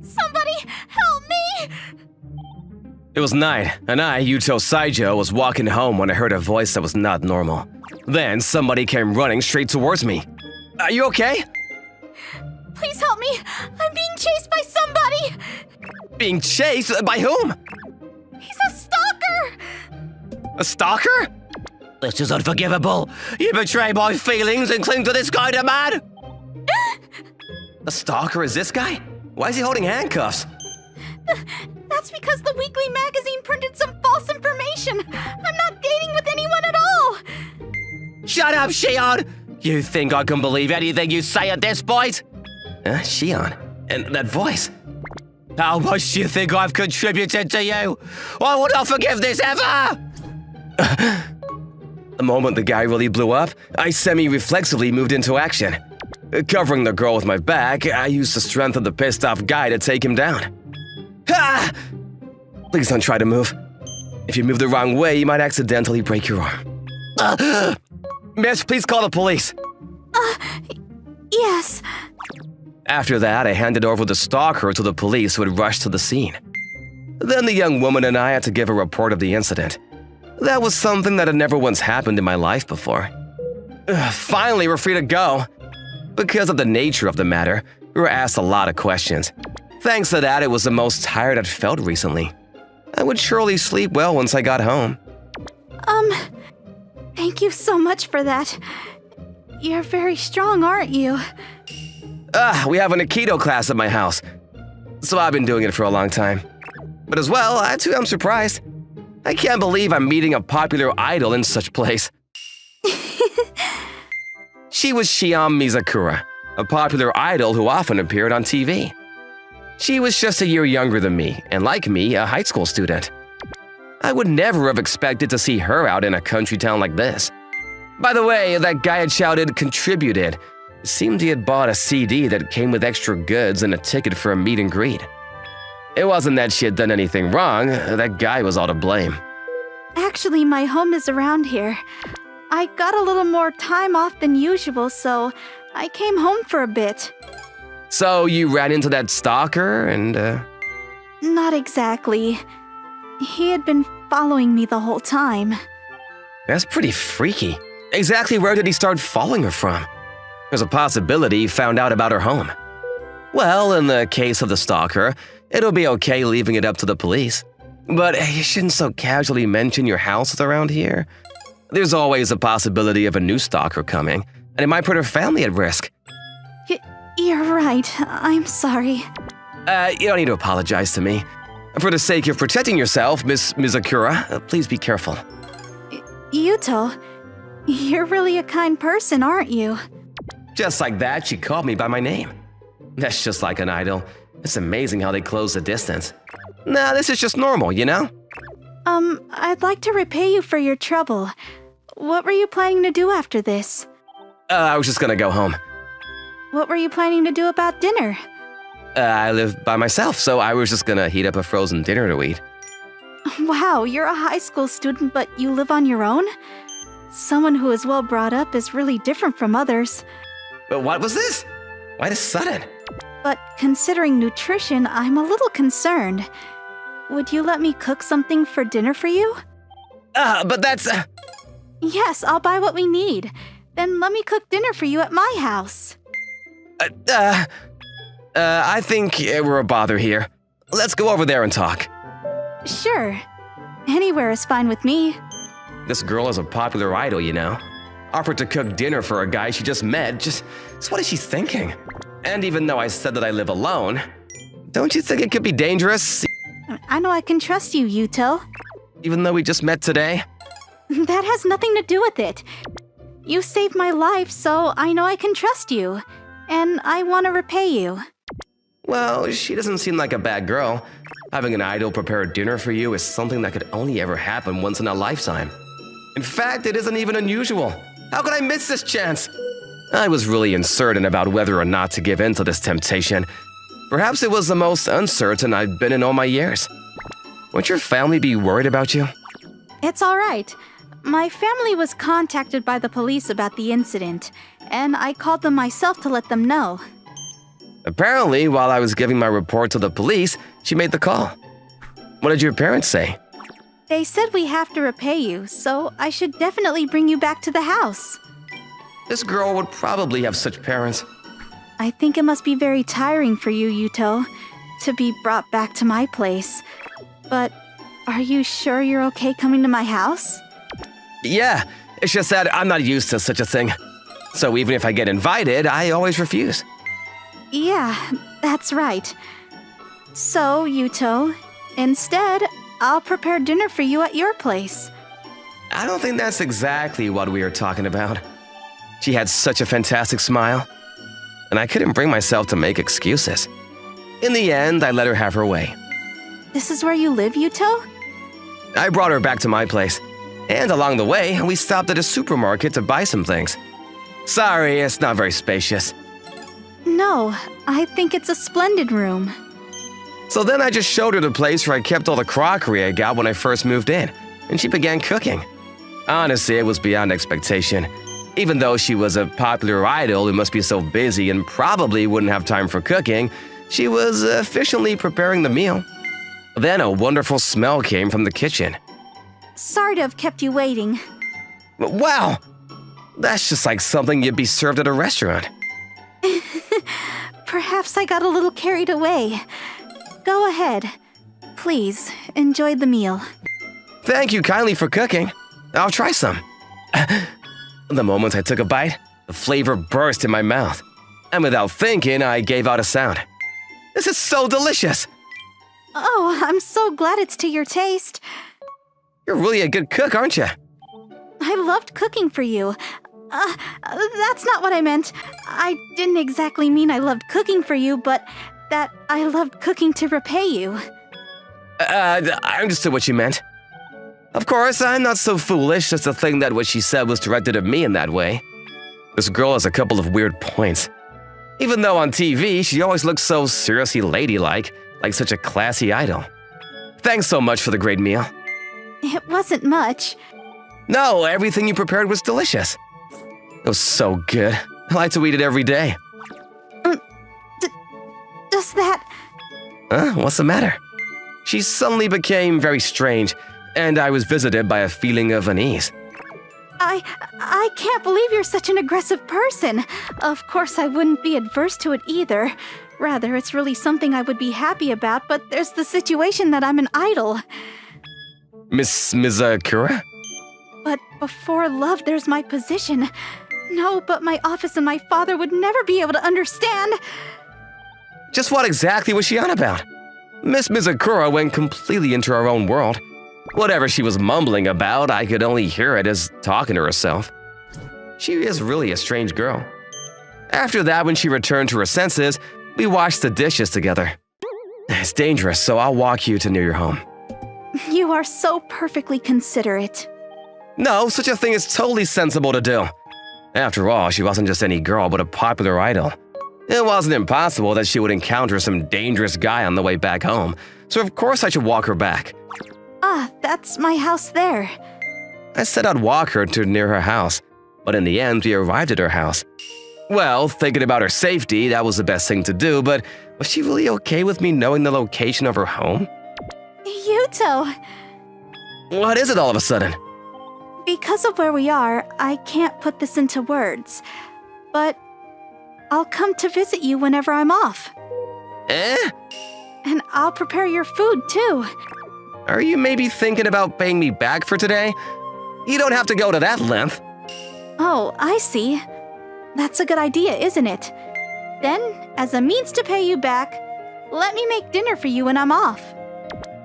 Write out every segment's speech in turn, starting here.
Somebody help me! It was night, and I, Yuto Saijo, was walking home when I heard a voice that was not normal. Then somebody came running straight towards me. Are you okay? Please help me! I'm being chased by somebody! Being chased? By whom? He's a stalker! A stalker? This is unforgivable. You betray my feelings and cling to this kind of man? A stalker is this guy? Why is he holding handcuffs? That's because the weekly magazine printed some false information. I'm not dating with anyone at all. Shut up, Shion! You think I can believe anything you say at this point? Shion? And that voice? How much do you think I've contributed to you? I will not forgive this ever! The moment the guy really blew up, I semi-reflexively moved into action. Covering the girl with my back, I used the strength of the pissed-off guy to take him down. Ah! Please don't try to move. If you move the wrong way, you might accidentally break your arm. Miss, please call the police. Yes. After that, I handed over the stalker to the police who had rushed to the scene. Then the young woman and I had to give a report of the incident. That was something that had never once happened in my life before. Finally, we're free to go. Because of the nature of the matter, we were asked a lot of questions. Thanks to that, it was the most tired I'd felt recently. I would surely sleep well once I got home. Thank you so much for that. You're very strong, aren't you? We have an Aikido class at my house, so I've been doing it for a long time. But as well, I too am surprised. I can't believe I'm meeting a popular idol in such place. She was Shion Mizakura, a popular idol who often appeared on TV. She was just a year younger than me, and like me, a high school student. I would never have expected to see her out in a country town like this. By the way, that guy had shouted "contributed." It seemed he had bought a CD that came with extra goods and a ticket for a meet and greet. It wasn't that she had done anything wrong, that guy was all to blame. Actually, my home is around here. I got a little more time off than usual, so I came home for a bit. So you ran into that stalker and, Not exactly. He had been following me the whole time. That's pretty freaky. Exactly where did he start following her from? There's a possibility he found out about her home. Well, in the case of the stalker, it'll be okay leaving it up to the police. But you shouldn't so casually mention your house around here. There's always a possibility of a new stalker coming, and it might put her family at risk. You're right. I'm sorry. You don't need to apologize to me. For the sake of protecting yourself, Miss Mizakura, please be careful. Yuto, you're really a kind person, aren't you? Just like that, she called me by my name. That's just like an idol. It's amazing how they close the distance. Nah, this is just normal, you know? I'd like to repay you for your trouble. What were you planning to do after this? I was just gonna go home. What were you planning to do about dinner? I live by myself, so I was just gonna heat up a frozen dinner to eat. Wow, you're a high school student, but you live on your own? Someone who is well brought up is really different from others. But what was this? Why this sudden? But considering nutrition, I'm a little concerned. Would you let me cook something for dinner for you? But that's… Yes, I'll buy what we need. Then let me cook dinner for you at my house. I think we're a bother here. Let's go over there and talk. Sure. Anywhere is fine with me. This girl is a popular idol, you know. Offered to cook dinner for a guy she just met. Just what is she thinking? And even though I said that I live alone, don't you think it could be dangerous? I know I can trust you, Yuto. Even though we just met today? That has nothing to do with it. You saved my life, so I know I can trust you. And I want to repay you. Well, she doesn't seem like a bad girl. Having an idol prepare dinner for you is something that could only ever happen once in a lifetime. In fact, it isn't even unusual. How could I miss this chance? I was really uncertain about whether or not to give in to this temptation. Perhaps it was the most uncertain I've been in all my years. Won't your family be worried about you? It's all right. My family was contacted by the police about the incident, and I called them myself to let them know. Apparently, while I was giving my report to the police, she made the call. What did your parents say? They said we have to repay you, so I should definitely bring you back to the house. This girl would probably have such parents. I think it must be very tiring for you, Yuto, to be brought back to my place. But are you sure you're okay coming to my house? Yeah, it's just that I'm not used to such a thing. So even if I get invited, I always refuse. Yeah, that's right. So, Yuto, instead, I'll prepare dinner for you at your place. I don't think that's exactly what we were talking about. She had such a fantastic smile, and I couldn't bring myself to make excuses. In the end, I let her have her way. This is where you live, Yuto? I brought her back to my place, and along the way, we stopped at a supermarket to buy some things. Sorry, it's not very spacious. No, I think it's a splendid room. So then I just showed her the place where I kept all the crockery I got when I first moved in, and she began cooking. Honestly, it was beyond expectation. Even though she was a popular idol who must be so busy and probably wouldn't have time for cooking, she was efficiently preparing the meal. Then a wonderful smell came from the kitchen. Sorry to have kept you waiting. Wow! That's just like something you'd be served at a restaurant. Perhaps I got a little carried away. Go ahead. Please, enjoy the meal. Thank you kindly for cooking. I'll try some. The moment I took a bite, the flavor burst in my mouth. And without thinking, I gave out a sound. This is so delicious! Oh, I'm so glad it's to your taste. You're really a good cook, aren't you? I loved cooking for you. That's not what I meant. I didn't exactly mean I loved cooking for you, but that I loved cooking to repay you. I understood what you meant. Of course, I'm not so foolish as to think that what she said was directed at me in that way. This girl has a couple of weird points. Even though on TV, she always looks so seriously ladylike, like such a classy idol. Thanks so much for the great meal. It wasn't much. No, everything you prepared was delicious. It was so good. I like to eat it every day. Does that... Huh? What's the matter? She suddenly became very strange, and I was visited by a feeling of unease. I can't believe you're such an aggressive person. Of course, I wouldn't be adverse to it either. Rather, it's really something I would be happy about, but there's the situation that I'm an idol. Miss Mizakura? But before love, there's my position. No, but my office and my father would never be able to understand. Just what exactly was she on about? Miss Mizakura went completely into her own world. Whatever she was mumbling about, I could only hear it as talking to herself. She is really a strange girl. After that, when she returned to her senses, we washed the dishes together. It's dangerous, so I'll walk you to near your home. You are so perfectly considerate. No, such a thing is totally sensible to do. After all, she wasn't just any girl, but a popular idol. It wasn't impossible that she would encounter some dangerous guy on the way back home, so of course I should walk her back. Ah, that's my house there. I said I'd walk her to near her house, but in the end we arrived at her house. Well, thinking about her safety, that was the best thing to do, but was she really okay with me knowing the location of her home? Yuto! What is it all of a sudden? Because of where we are, I can't put this into words. But I'll come to visit you whenever I'm off. Eh? And I'll prepare your food, too. Are you maybe thinking about paying me back for today? You don't have to go to that length. Oh, I see. That's a good idea, isn't it? Then, as a means to pay you back, let me make dinner for you when I'm off.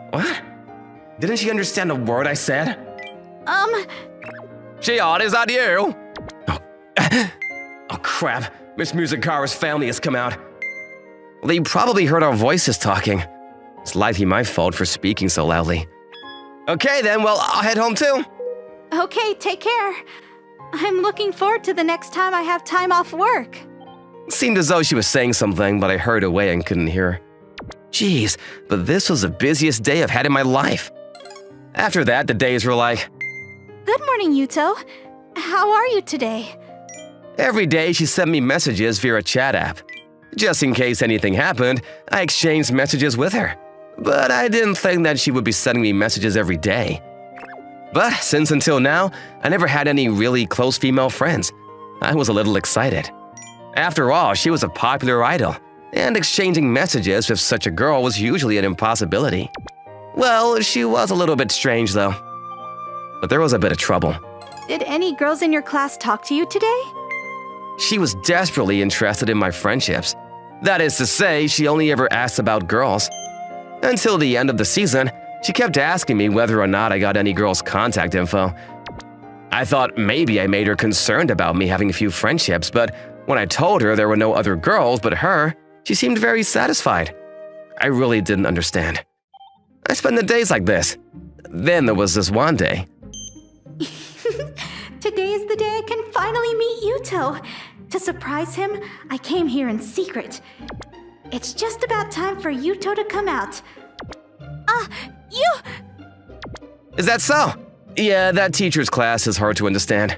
What? Didn't she understand a word I said? Shion, is that you? Oh crap. Miss Mizakura's family has come out. They probably heard our voices talking. It's likely my fault for speaking so loudly. Okay then, well, I'll head home too. Okay, take care. I'm looking forward to the next time I have time off work. It seemed as though she was saying something, but I heard away and couldn't hear her. Jeez, but this was the busiest day I've had in my life. After that, the days were like... Good morning, Yuto. How are you today? Every day she sent me messages via a chat app. Just in case anything happened, I exchanged messages with her. But I didn't think that she would be sending me messages every day. But since until now, I never had any really close female friends. I was a little excited. After all, she was a popular idol, and exchanging messages with such a girl was usually an impossibility. Well, she was a little bit strange though. But there was a bit of trouble. Did any girls in your class talk to you today? She was desperately interested in my friendships. That is to say, she only ever asked about girls. Until the end of the season, she kept asking me whether or not I got any girls' contact info. I thought maybe I made her concerned about me having a few friendships, but when I told her there were no other girls but her, she seemed very satisfied. I really didn't understand. I spent the days like this. Then there was this one day. Today is the day I can finally meet Yuto. To surprise him, I came here in secret. It's just about time for Yuto to come out. Is that so? Yeah, that teacher's class is hard to understand.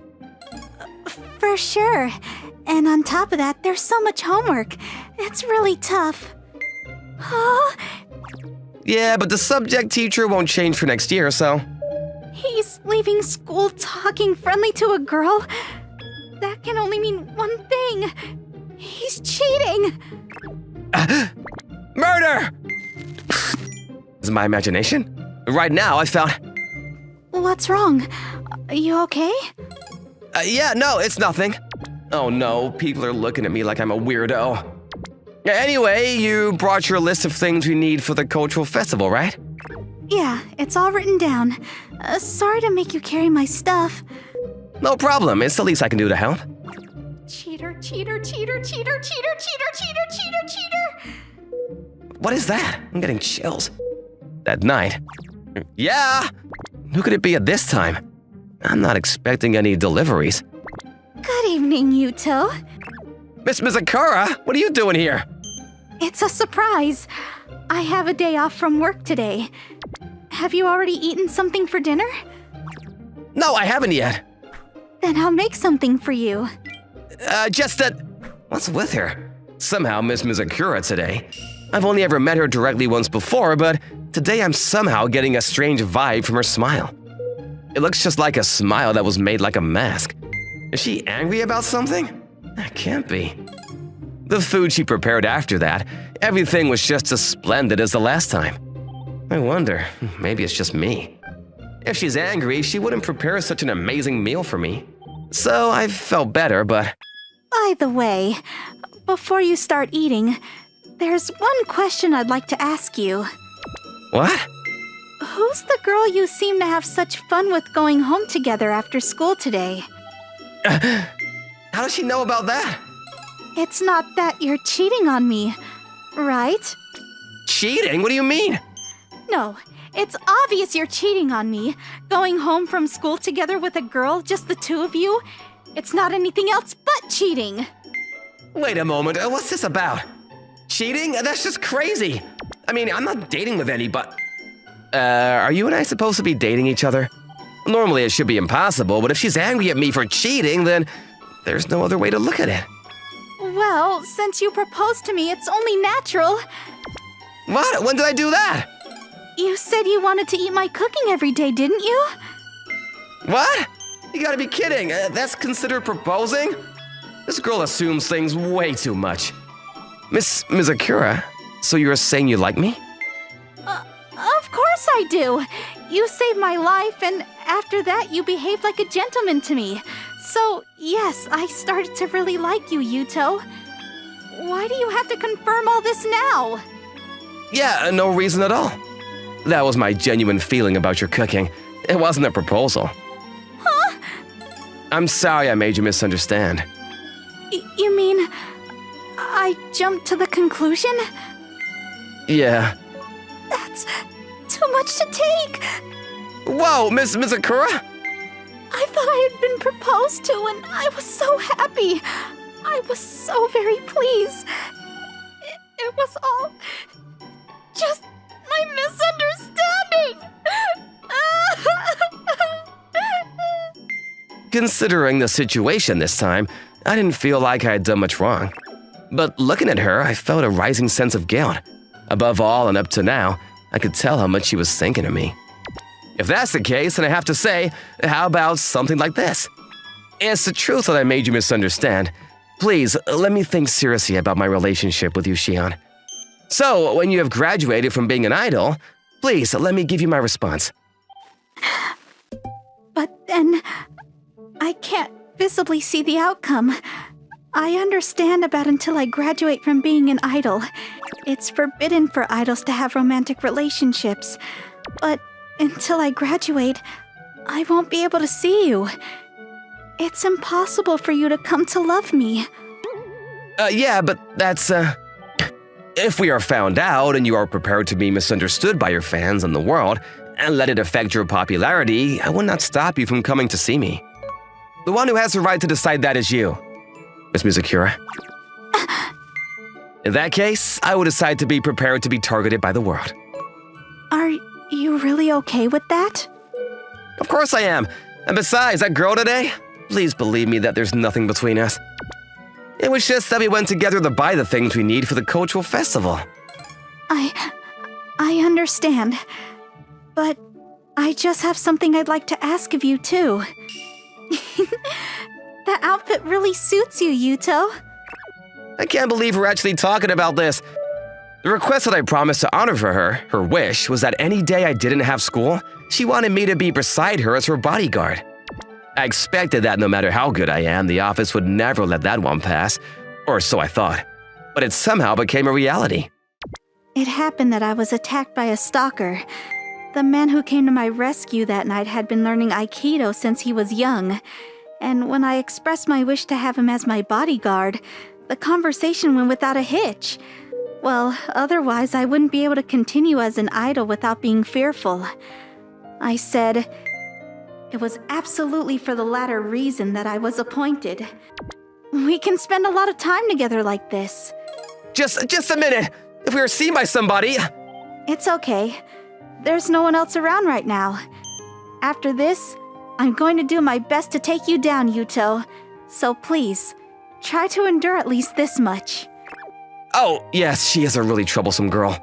For sure. And on top of that, there's so much homework. It's really tough. Huh? Yeah, but the subject teacher won't change for next year, so… He's leaving school talking friendly to a girl? That can only mean one thing. He's cheating! Murder! Is it my imagination? Right now, I found… What's wrong? Are you okay? Yeah, no, it's nothing. Oh no, people are looking at me like I'm a weirdo. Anyway, you brought your list of things we need for the cultural festival, right? Yeah, it's all written down. Sorry to make you carry my stuff. No problem, it's the least I can do to help. Cheater, cheater, cheater, cheater, cheater, cheater, cheater, cheater, cheater! What is that? I'm getting chills. That night… Yeah! Who could it be at this time? I'm not expecting any deliveries. Good evening, Yuto. Miss Mizukura, what are you doing here? It's a surprise. I have a day off from work today. Have you already eaten something for dinner? No, I haven't yet. Then I'll make something for you. Just that… What's with her? Somehow Miss Mizukura today. I've only ever met her directly once before, but today I'm somehow getting a strange vibe from her smile. It looks just like a smile that was made like a mask. Is she angry about something? That can't be. The food she prepared after that, everything was just as splendid as the last time. I wonder, maybe it's just me. If she's angry, she wouldn't prepare such an amazing meal for me. So I felt better, but… By the way, before you start eating, there's one question I'd like to ask you. What? Who's the girl you seem to have such fun with going home together after school today? How does she know about that? It's not that you're cheating on me, right? Cheating? What do you mean? No, it's obvious you're cheating on me. Going home from school together with a girl, just the two of you. It's not anything else but cheating. Wait a moment, what's this about? Cheating? That's just crazy. I mean, I'm not dating with anybody. Are you and I supposed to be dating each other? Normally it should be impossible, but if she's angry at me for cheating, then there's no other way to look at it. Well, since you proposed to me, it's only natural. What? When did I do that? You said you wanted to eat my cooking every day, didn't you? What? You gotta be kidding. That's considered proposing? This girl assumes things way too much. Miss Mizukura, so you're saying you like me? Of course I do. You saved my life, and after that, you behaved like a gentleman to me. So, yes, I started to really like you, Yuto. Why do you have to confirm all this now? Yeah, no reason at all. That was my genuine feeling about your cooking. It wasn't a proposal. Huh? I'm sorry I made you misunderstand. You mean I jumped to the conclusion? Yeah. That's too much to take. Whoa, Miss Mizukura? I thought I had been proposed to, and I was so happy. I was so very pleased. It was all just my misunderstanding. Considering the situation this time, I didn't feel like I had done much wrong. But looking at her, I felt a rising sense of guilt. Above all, and up to now, I could tell how much she was thinking of me. If that's the case, then I have to say, how about something like this? It's the truth that I made you misunderstand. Please, let me think seriously about my relationship with you, Shion. So, when you have graduated from being an idol, please let me give you my response. But then, I can't visibly see the outcome. I understand about until I graduate from being an idol. It's forbidden for idols to have romantic relationships. But until I graduate, I won't be able to see you. It's impossible for you to come to love me. Yeah, but that's, If we are found out and you are prepared to be misunderstood by your fans and the world, and let it affect your popularity, I will not stop you from coming to see me. The one who has the right to decide that is you, Miss Mizakura. In that case, I will decide to be prepared to be targeted by the world. Are you really okay with that? Of course I am. And besides, that girl today, please believe me that there's nothing between us. It was just that we went together to buy the things we need for the cultural festival. I understand. But I just have something I'd like to ask of you, too. That outfit really suits you, Yuto. I can't believe we're actually talking about this. The request that I promised to honor for her, her wish, was that any day I didn't have school, she wanted me to be beside her as her bodyguard. I expected that no matter how good I am, the office would never let that one pass, or so I thought. But it somehow became a reality. It happened that I was attacked by a stalker. The man who came to my rescue that night had been learning Aikido since he was young. And when I expressed my wish to have him as my bodyguard, the conversation went without a hitch. Well, otherwise I wouldn't be able to continue as an idol without being fearful. I said, it was absolutely for the latter reason that I was appointed. We can spend a lot of time together like this. Just a minute! If we were seen by somebody... It's okay. There's no one else around right now. After this, I'm going to do my best to take you down, Yuto. So please, try to endure at least this much. Oh, yes, she is a really troublesome girl.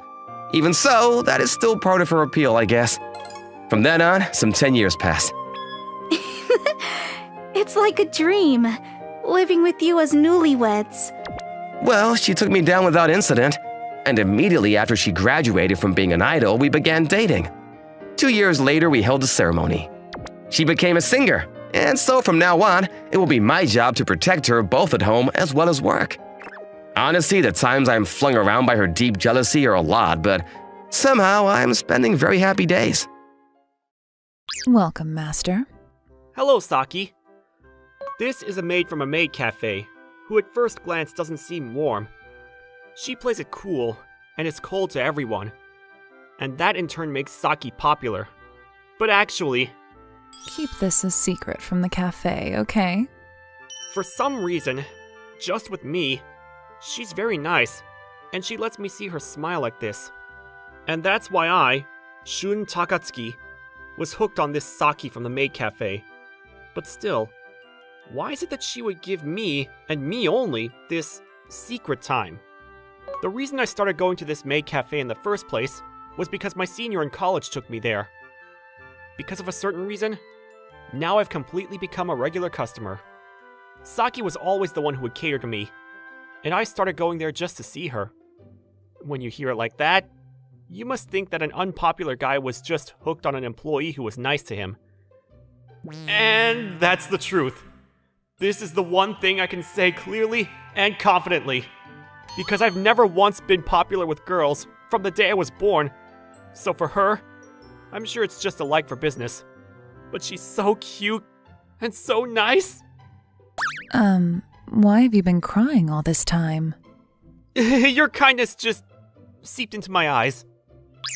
Even so, that is still part of her appeal, I guess. From then on, some 10 years passed. It's like a dream, living with you as newlyweds. Well, she took me down without incident, and immediately after she graduated from being an idol, we began dating. 2 years later, we held a ceremony. She became a singer, and so from now on, it will be my job to protect her both at home as well as work. Honestly, the times I'm flung around by her deep jealousy are a lot, but somehow I'm spending very happy days. Welcome, Master. Hello, Saki. This is a maid from a maid cafe, who at first glance doesn't seem warm. She plays it cool, and is cold to everyone. And that in turn makes Saki popular. But actually... Keep this a secret from the cafe, okay? For some reason, just with me, she's very nice, and she lets me see her smile like this. And that's why I, Shun Takatsuki, was hooked on this Saki from the maid cafe. But still, why is it that she would give me, and me only, this secret time? The reason I started going to this maid cafe in the first place was because my senior in college took me there. Because of a certain reason, now I've completely become a regular customer. Saki was always the one who would cater to me, and I started going there just to see her. When you hear it like that, you must think that an unpopular guy was just hooked on an employee who was nice to him. And that's the truth. This is the one thing I can say clearly and confidently. Because I've never once been popular with girls from the day I was born. So for her, I'm sure it's just a like for business. But she's so cute and so nice. Why have you been crying all this time? Your kindness just seeped into my eyes.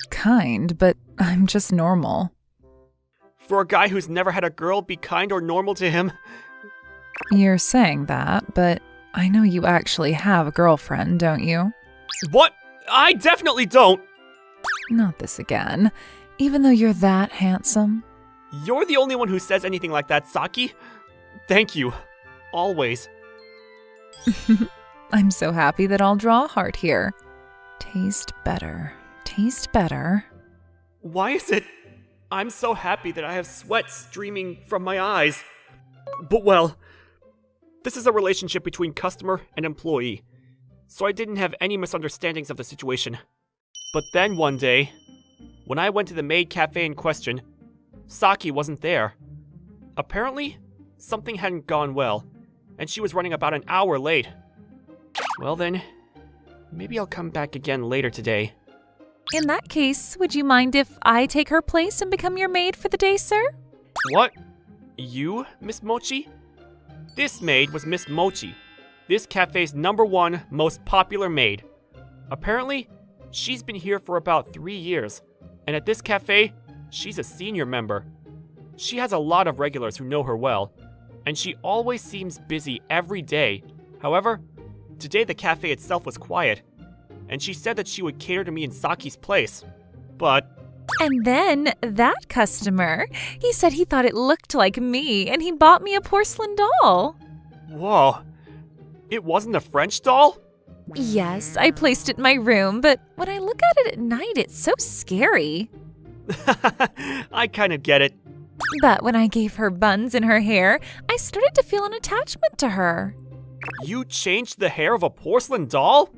Kind, but I'm just normal. For a guy who's never had a girl be kind or normal to him. You're saying that, but I know you actually have a girlfriend, don't you? What? I definitely don't! Not this again. Even though you're that handsome. You're the only one who says anything like that, Saki. Thank you. Always. I'm so happy that I'll draw a heart here. Taste better. Taste better. Why is it I'm so happy that I have sweat streaming from my eyes? But well, this is a relationship between customer and employee, so I didn't have any misunderstandings of the situation. But then one day, when I went to the maid cafe in question, Saki wasn't there. Apparently, something hadn't gone well, and she was running about an hour late. Well then, maybe I'll come back again later today. In that case, would you mind if I take her place and become your maid for the day, sir? What? You, Miss Mochi? This maid was Miss Mochi, this cafe's #1 most popular maid. Apparently, she's been here for about 3 years, and at this cafe, she's a senior member. She has a lot of regulars who know her well, and she always seems busy every day. However, today the cafe itself was quiet, and she said that she would cater to me in Saki's place. But... And then that customer, he said he thought it looked like me, and he bought me a porcelain doll. Whoa. It wasn't a French doll? Yes, I placed it in my room, but when I look at it at night, it's so scary. I kind of get it. But when I gave her buns in her hair, I started to feel an attachment to her. You changed the hair of a porcelain doll?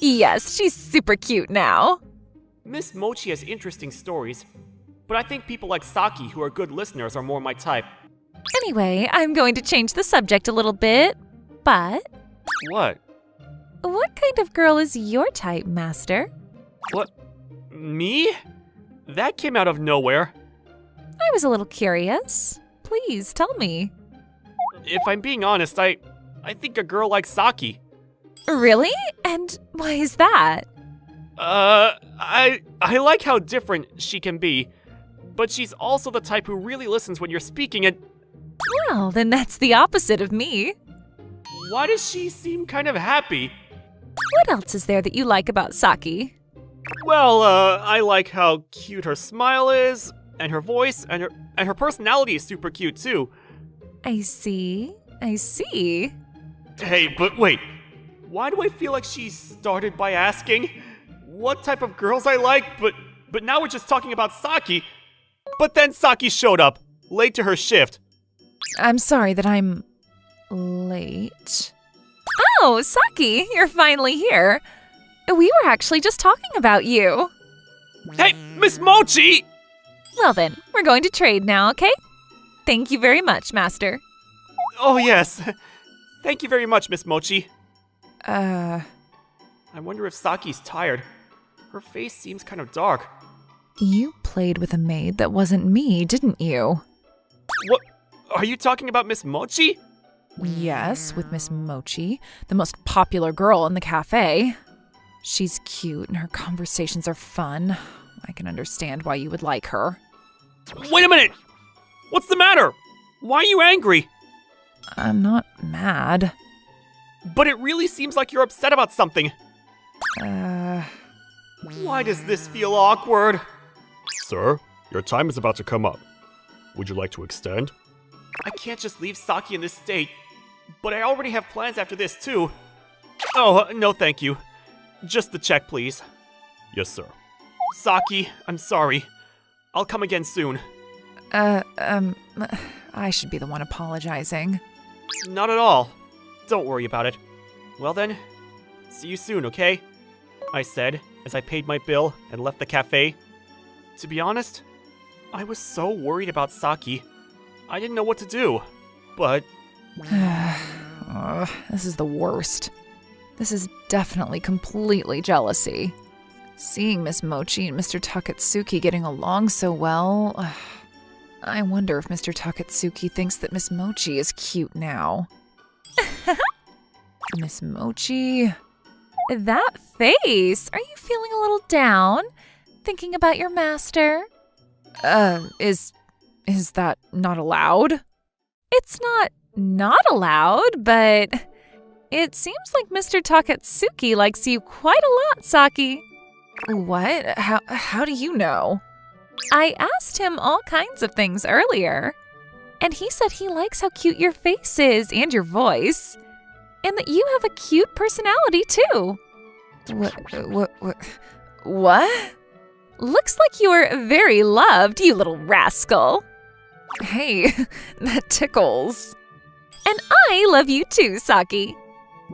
Yes, she's super cute now. Miss Mochi has interesting stories, but I think people like Saki who are good listeners are more my type. Anyway, I'm going to change the subject a little bit, but... What? What kind of girl is your type, Master? What? Me? That came out of nowhere. I was a little curious. Please, tell me. If I'm being honest, I think a girl like Saki. Really? And why is that? I like how different she can be, but she's also the type who really listens when you're speaking and... Well, then that's the opposite of me. Why does she seem kind of happy? What else is there that you like about Saki? Well, I like how cute her smile is, and her voice, and her personality is super cute too. I see. Hey, but wait. Why do I feel like she started by asking what type of girls I like, but now we're just talking about Saki? But then Saki showed up, late to her shift. I'm sorry that I'm late. Oh, Saki, you're finally here. We were actually just talking about you. Hey, Miss Mochi! Well then, we're going to trade now, okay? Thank you very much, Master. Oh yes. Thank you very much, Miss Mochi. I wonder if Saki's tired. Her face seems kind of dark. You played with a maid that wasn't me, didn't you? What? Are you talking about Miss Mochi? Yes, with Miss Mochi, the most popular girl in the cafe. She's cute and her conversations are fun. I can understand why you would like her. Wait a minute! What's the matter? Why are you angry? I'm not mad. But it really seems like you're upset about something. Why does this feel awkward? Sir, your time is about to come up. Would you like to extend? I can't just leave Saki in this state, but I already have plans after this too. Oh, no thank you. Just the check, please. Yes, sir. Saki, I'm sorry. I'll come again soon. I should be the one apologizing. Not at all. Don't worry about it. Well then, see you soon, okay? I said, as I paid my bill and left the cafe. To be honest, I was so worried about Saki. I didn't know what to do, but... This is the worst. This is definitely completely jealousy. Seeing Miss Mochi and Mr. Takatsuki getting along so well... I wonder if Mr. Takatsuki thinks that Miss Mochi is cute now. Miss Mochi... That face! Are you feeling a little down? Thinking about your master? Is that not allowed? It's not allowed, but it seems like Mr. Takatsuki likes you quite a lot, Saki. What? How do you know? I asked him all kinds of things earlier, and he said he likes how cute your face is and your voice. And that you have a cute personality, too. What? Looks like you're very loved, you little rascal. Hey, that tickles. And I love you too, Saki.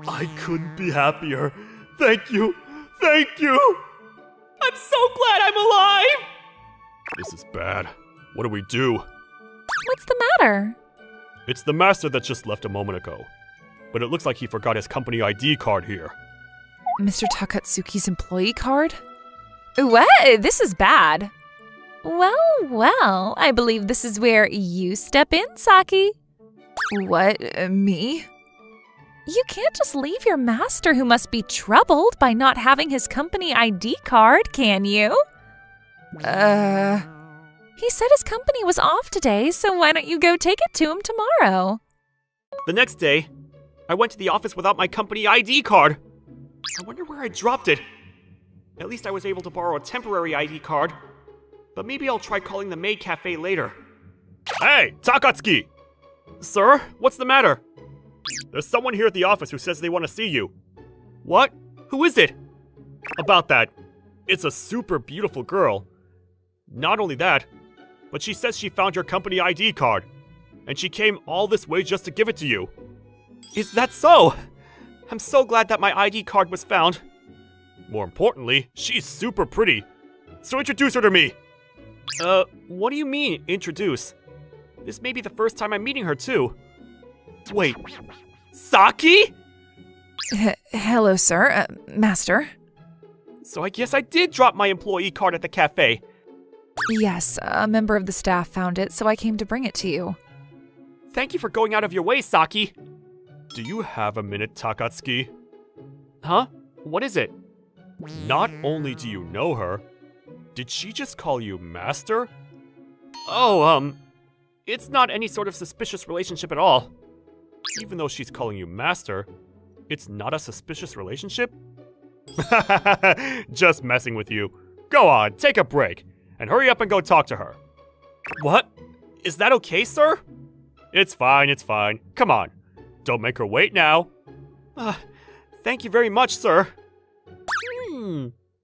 I couldn't be happier. Thank you. Thank you. I'm so glad I'm alive. This is bad. What do we do? What's the matter? It's the master that just left a moment ago. But it looks like he forgot his company ID card here. Mr. Takatsuki's employee card? What? This is bad. Well, I believe this is where you step in, Saki. What? Me? You can't just leave your master who must be troubled by not having his company ID card, can you? He said his company was off today, so why don't you go take it to him tomorrow? The next day, I went to the office without my company ID card. I wonder where I dropped it. At least I was able to borrow a temporary ID card. But maybe I'll try calling the maid cafe later. Hey, Takatsuki! Sir, what's the matter? There's someone here at the office who says they want to see you. What? Who is it? About that, it's a super beautiful girl. Not only that, but she says she found your company ID card. And she came all this way just to give it to you. Is that so? I'm so glad that my ID card was found. More importantly, she's super pretty. So introduce her to me. What do you mean, introduce? This may be the first time I'm meeting her, too. Wait, Saki? Hello, sir. Master. So I guess I did drop my employee card at the cafe. Yes, a member of the staff found it, so I came to bring it to you. Thank you for going out of your way, Saki. Do you have a minute, Takatsuki? Huh? What is it? Not only do you know her, did she just call you master? Oh, it's not any sort of suspicious relationship at all. Even though she's calling you master, it's not a suspicious relationship? Just messing with you. Go on, take a break, and hurry up and go talk to her. What? Is that okay, sir? It's fine, it's fine. Come on. Don't make her wait now. Thank you very much, sir.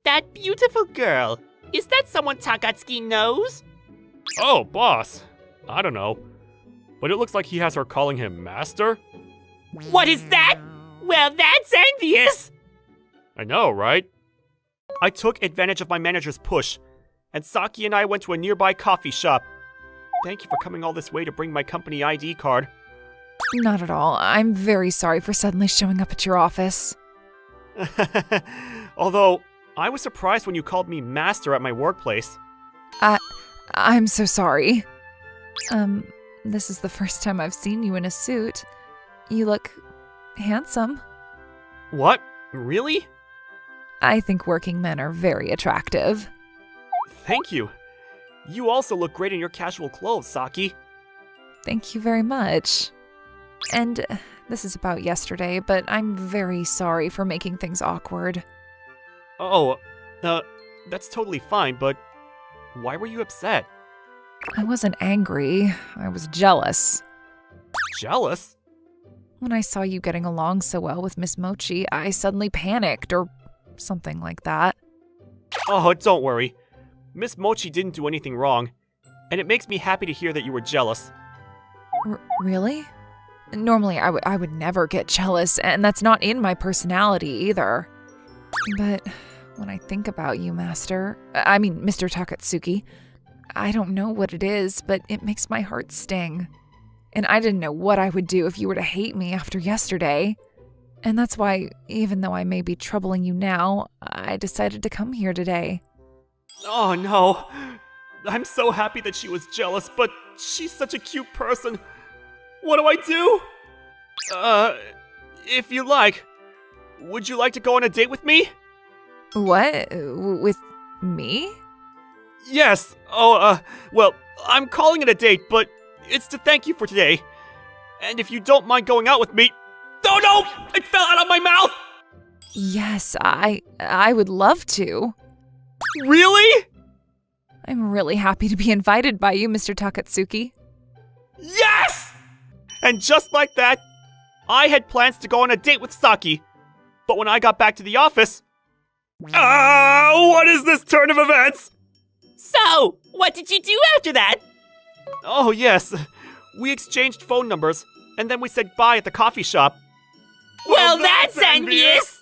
That beautiful girl. Is that someone Takatsuki knows? Oh, boss. I don't know. But it looks like he has her calling him master. What is that? Well, that's envious! I know, right? I took advantage of my manager's push, and Saki and I went to a nearby coffee shop. Thank you for coming all this way to bring my company ID card. Not at all. I'm very sorry for suddenly showing up at your office. Although, I was surprised when you called me master at my workplace. I'm so sorry. This is the first time I've seen you in a suit. You look handsome. What? Really? I think working men are very attractive. Thank you. You also look great in your casual clothes, Saki. Thank you very much. And this is about yesterday, but I'm very sorry for making things awkward. Oh, that's totally fine, but why were you upset? I wasn't angry. I was jealous. Jealous? When I saw you getting along so well with Miss Mochi, I suddenly panicked, or something like that. Oh, don't worry. Miss Mochi didn't do anything wrong, and it makes me happy to hear that you were jealous. Really? Normally, I would never get jealous, and that's not in my personality either. But when I think about you, Mr. Takatsuki, I don't know what it is, but it makes my heart sting. And I didn't know what I would do if you were to hate me after yesterday. And that's why, even though I may be troubling you now, I decided to come here today. Oh no. I'm so happy that she was jealous, but she's such a cute person. What do I do? If you like, would you like to go on a date with me? What? With me? Yes. Well, I'm calling it a date, but it's to thank you for today. And if you don't mind going out with me... Oh no! It fell out of my mouth! Yes, I would love to. Really? I'm really happy to be invited by you, Mr. Takatsuki. Yes! And just like that, I had plans to go on a date with Saki, but when I got back to the office... what is this turn of events? So, what did you do after that? Oh yes, we exchanged phone numbers, and then we said bye at the coffee shop. Well, that's envious!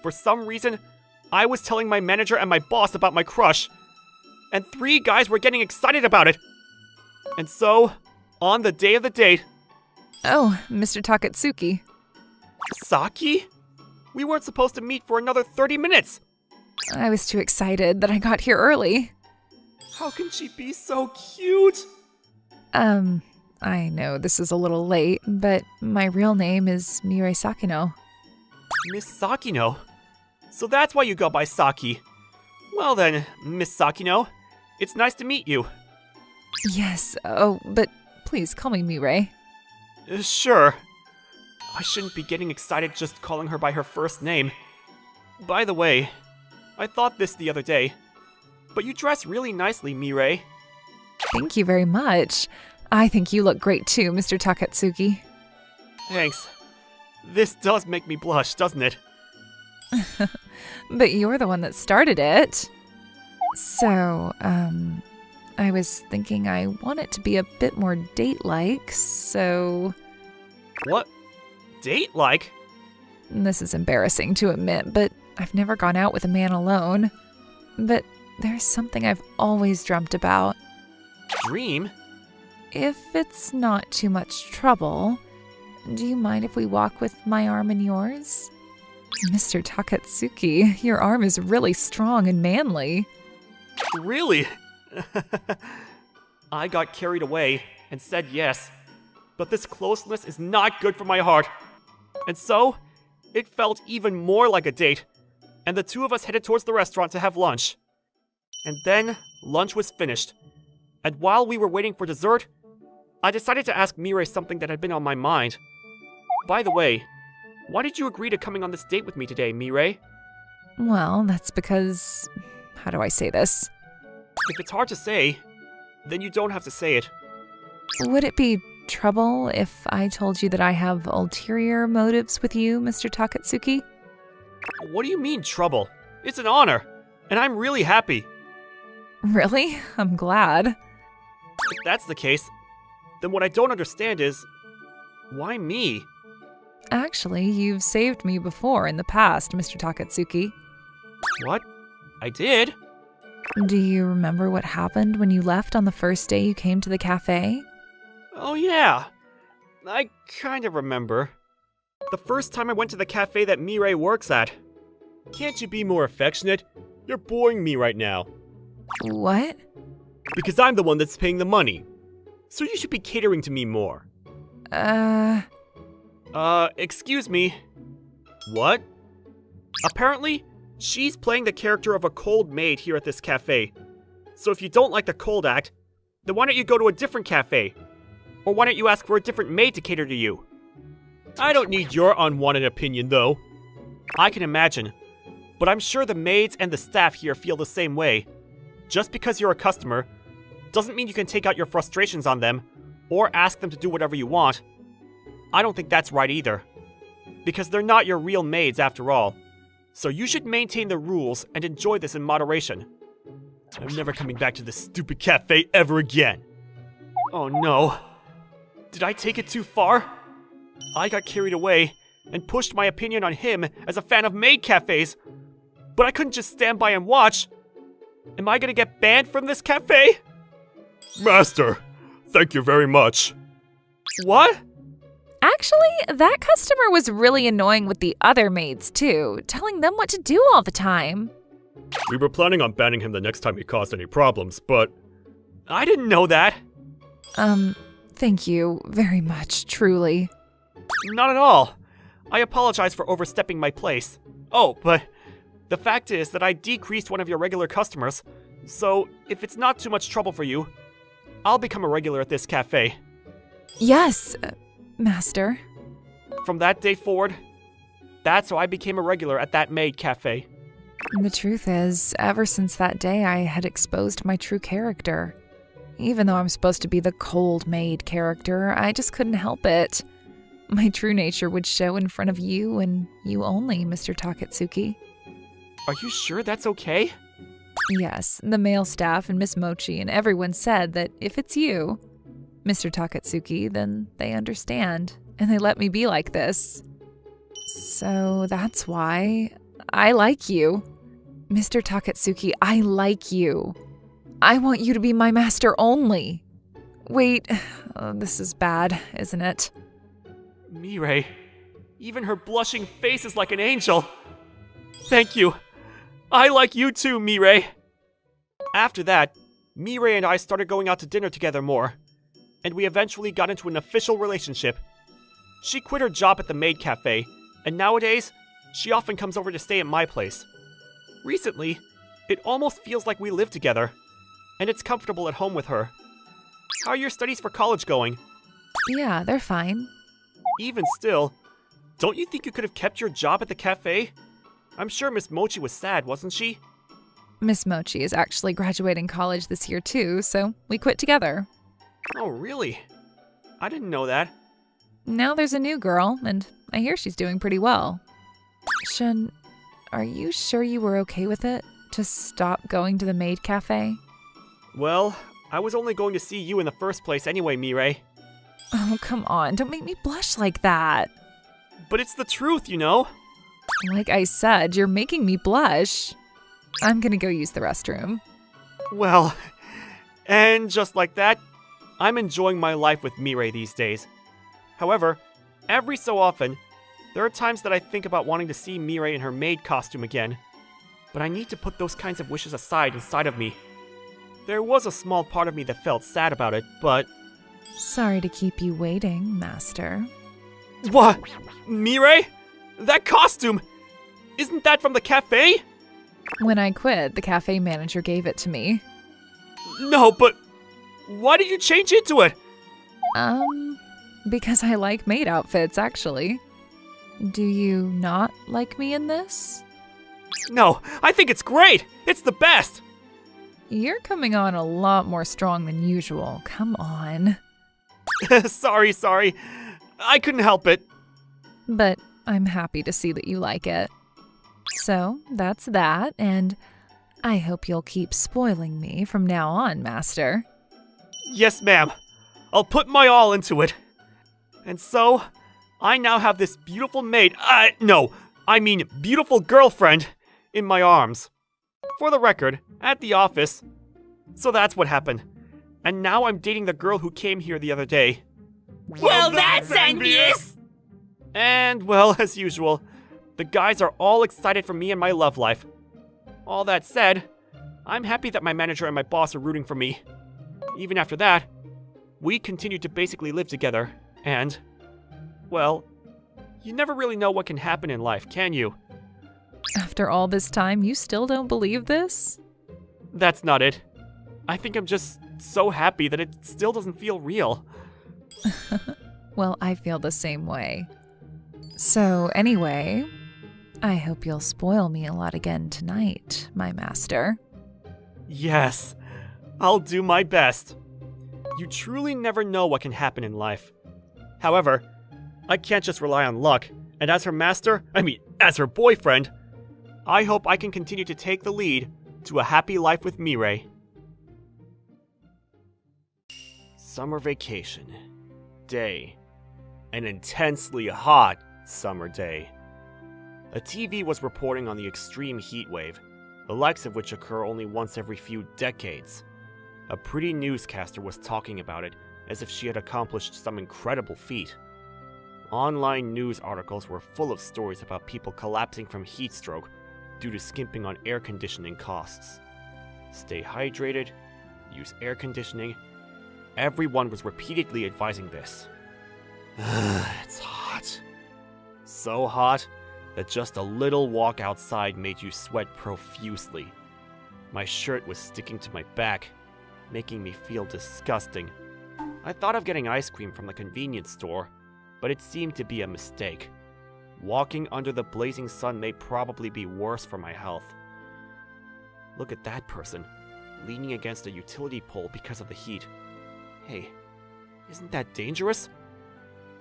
For some reason, I was telling my manager and my boss about my crush, and 3 guys were getting excited about it. And so, on the day of the date... Oh, Mr. Takatsuki. Saki? We weren't supposed to meet for another 30 minutes! I was too excited that I got here early. How can she be so cute? I know this is a little late, but my real name is Mirei Sakino. Miss Sakino? So that's why you go by Saki. Well then, Miss Sakino, it's nice to meet you. Yes, oh, but please call me Mirei. Sure. I shouldn't be getting excited just calling her by her first name. By the way, I thought this the other day, but you dress really nicely, Mirei. Thank you very much. I think you look great too, Mr. Takatsuki. Thanks. This does make me blush, doesn't it? But you're the one that started it. So, I was thinking I want it to be a bit more date-like, so... What? Date-like? This is embarrassing to admit, but I've never gone out with a man alone. But there's something I've always dreamt about. Dream? If it's not too much trouble, do you mind if we walk with my arm in yours? Mr. Takatsuki, your arm is really strong and manly. Really? I got carried away and said yes, but this closeness is not good for my heart. And so, it felt even more like a date, and the 2 of us headed towards the restaurant to have lunch. And then, lunch was finished, and while we were waiting for dessert, I decided to ask Mirei something that had been on my mind. By the way, why did you agree to coming on this date with me today, Mirei? Well, that's because... how do I say this? If it's hard to say, then you don't have to say it. Would it be trouble if I told you that I have ulterior motives with you, Mr. Takatsuki? What do you mean, trouble? It's an honor, and I'm really happy. Really? I'm glad. If that's the case, then what I don't understand is, why me? Actually, you've saved me before in the past, Mr. Takatsuki. What? I did? Do you remember what happened when you left on the first day you came to the cafe? Oh yeah, I kind of remember. The first time I went to the cafe that Mirei works at. Can't you be more affectionate? You're boring me right now. What? Because I'm the one that's paying the money. So you should be catering to me more. Excuse me. What? Apparently, she's playing the character of a cold maid here at this cafe. So if you don't like the cold act, then why don't you go to a different cafe? Or why don't you ask for a different maid to cater to you? I don't need your unwanted opinion, though. I can imagine, but I'm sure the maids and the staff here feel the same way. Just because you're a customer doesn't mean you can take out your frustrations on them or ask them to do whatever you want. I don't think that's right either, because they're not your real maids after all. So you should maintain the rules and enjoy this in moderation. I'm never coming back to this stupid cafe ever again. Oh no. Did I take it too far? I got carried away and pushed my opinion on him as a fan of maid cafes, but I couldn't just stand by and watch. Am I gonna get banned from this cafe? Master, thank you very much. What? Actually, that customer was really annoying with the other maids too, telling them what to do all the time. We were planning on banning him the next time he caused any problems, but... I didn't know that. Thank you very much, truly. Not at all. I apologize for overstepping my place. Oh, but the fact is that I decreased one of your regular customers, so if it's not too much trouble for you, I'll become a regular at this cafe. Yes, Master. From that day forward, that's how I became a regular at that maid cafe. The truth is, ever since that day, I had exposed my true character. Even though I'm supposed to be the cold maid character, I just couldn't help it. My true nature would show in front of you and you only, Mr. Takatsuki. Are you sure that's okay? Yes, the male staff and Miss Mochi and everyone said that if it's you, Mr. Takatsuki, then they understand, and they let me be like this. So that's why I like you. Mr. Takatsuki, I like you. I want you to be my master only. Wait, this is bad, isn't it? Mirei, even her blushing face is like an angel. Thank you. I like you too, Mirei. After that, Mirei and I started going out to dinner together more, and we eventually got into an official relationship. She quit her job at the maid cafe, and nowadays, she often comes over to stay at my place. Recently, it almost feels like we live together, and it's comfortable at home with her. How are your studies for college going? Yeah, they're fine. Even still, don't you think you could have kept your job at the cafe? I'm sure Miss Mochi was sad, wasn't she? Miss Mochi is actually graduating college this year too, so we quit together. Oh, really? I didn't know that. Now there's a new girl, and I hear she's doing pretty well. Shun, are you sure you were okay with it? To stop going to the maid cafe? Well, I was only going to see you in the first place anyway, Mirei. Oh, come on, don't make me blush like that. But it's the truth, you know? Like I said, you're making me blush. I'm gonna go use the restroom. Well, and just like that, I'm enjoying my life with Mirei these days. However, every so often, there are times that I think about wanting to see Mirei in her maid costume again. But I need to put those kinds of wishes aside inside of me. There was a small part of me that felt sad about it, but... Sorry to keep you waiting, Master. What? Mirei? That costume! Isn't that from the cafe? When I quit, the cafe manager gave it to me. No, but why did you change into it? Because I like maid outfits, actually. Do you not like me in this? No, I think it's great! It's the best! You're coming on a lot more strong than usual. Come on. Sorry. I couldn't help it. But I'm happy to see that you like it. So, that's that, and I hope you'll keep spoiling me from now on, Master. Yes, ma'am. I'll put my all into it. And so, I now have this beautiful maid, beautiful girlfriend, in my arms. For the record, at the office. So that's what happened. And now I'm dating the girl who came here the other day. Well, that's envious! And, well, as usual, the guys are all excited for me and my love life. All that said, I'm happy that my manager and my boss are rooting for me. Even after that, we continue to basically live together, and, well, you never really know what can happen in life, can you? After all this time, you still don't believe this? That's not it. I think I'm just so happy that it still doesn't feel real. Well, I feel the same way. So, anyway, I hope you'll spoil me a lot again tonight, my master. Yes, I'll do my best. You truly never know what can happen in life. However, I can't just rely on luck, and as her boyfriend, I hope I can continue to take the lead to a happy life with Mirei. Summer vacation. Day. An intensely hot summer day. A TV was reporting on the extreme heat wave, the likes of which occur only once every few decades. A pretty newscaster was talking about it as if she had accomplished some incredible feat. Online news articles were full of stories about people collapsing from heat stroke due to skimping on air conditioning costs. Stay hydrated, use air conditioning. Everyone was repeatedly advising this. It's hot. So hot that just a little walk outside made you sweat profusely. My shirt was sticking to my back, making me feel disgusting. I thought of getting ice cream from the convenience store, but it seemed to be a mistake. Walking under the blazing sun may probably be worse for my health. Look at that person, leaning against a utility pole because of the heat. Hey, isn't that dangerous?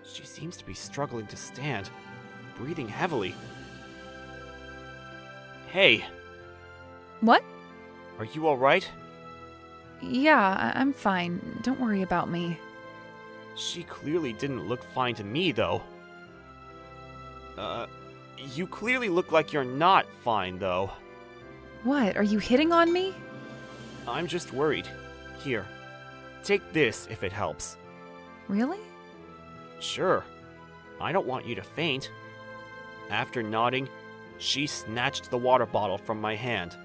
She seems to be struggling to stand, breathing heavily. Hey, What? are you alright? Yeah, I'm fine. Don't worry about me. She clearly didn't look fine to me, though. You clearly look like you're not fine, though. What? Are you hitting on me? I'm just worried. Here, take this if it helps. Really? Sure. I don't want you to faint. After nodding, she snatched the water bottle from my hand.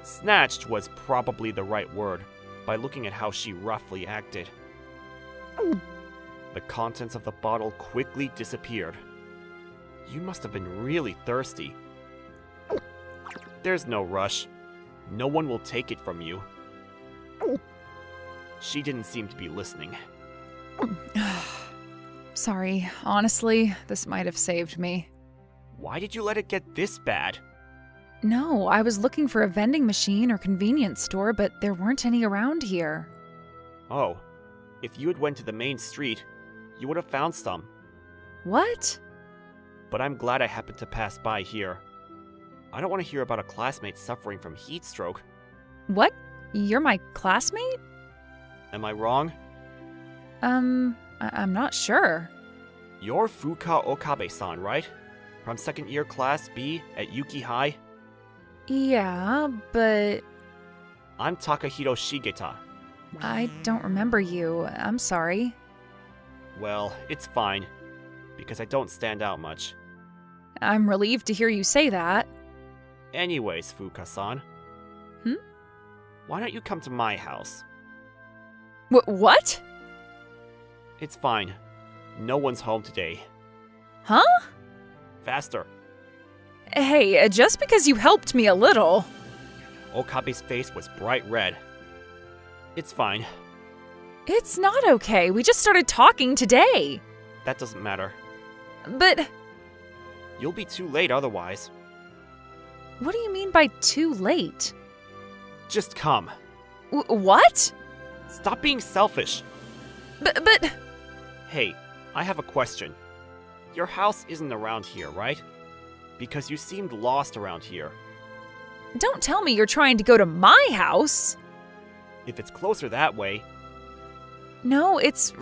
Snatched was probably the right word, by looking at how she roughly acted. The contents of the bottle quickly disappeared. You must have been really thirsty. There's no rush. No one will take it from you. She didn't seem to be listening. Sorry, honestly, this might have saved me. Why did you let it get this bad? No, I was looking for a vending machine or convenience store, but there weren't any around here. Oh, if you had went to the main street, you would have found some. What? But I'm glad I happened to pass by here. I don't want to hear about a classmate suffering from heat stroke. What? You're my classmate? Am I wrong? I'm not sure. You're Fuka Okabe-san, right? From second year class B at Yuki High? Yeah, but I'm Takahiro Shigeta. I don't remember you. I'm sorry. Well, it's fine, because I don't stand out much. I'm relieved to hear you say that. Anyways, Fuka-san. Why don't you come to my house? What? It's fine. No one's home today. Huh? Faster. Hey, just because you helped me a little. Okabe's face was bright red. It's fine. It's not okay. We just started talking today. That doesn't matter. But You'll be too late otherwise. what do you mean by too late? Just come. What? Stop being selfish. But Hey, I have a question. Your house isn't around here, right? Because you seemed lost around here. don't tell me you're trying to go to my house. If it's closer that way, No, it's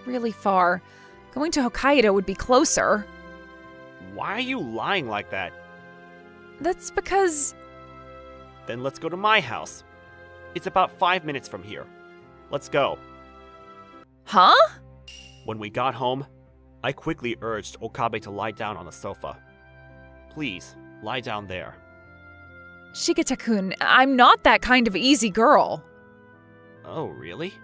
really far. Going to Hokkaido would be closer. why are you lying like that? That's because Then let's go to my house. It's about 5 minutes from here. Let's go. Huh? When we got home, I quickly urged Okabe to lie down on the sofa. Please, lie down there. Shigeta-kun, I'm not that kind of easy girl. Oh, really?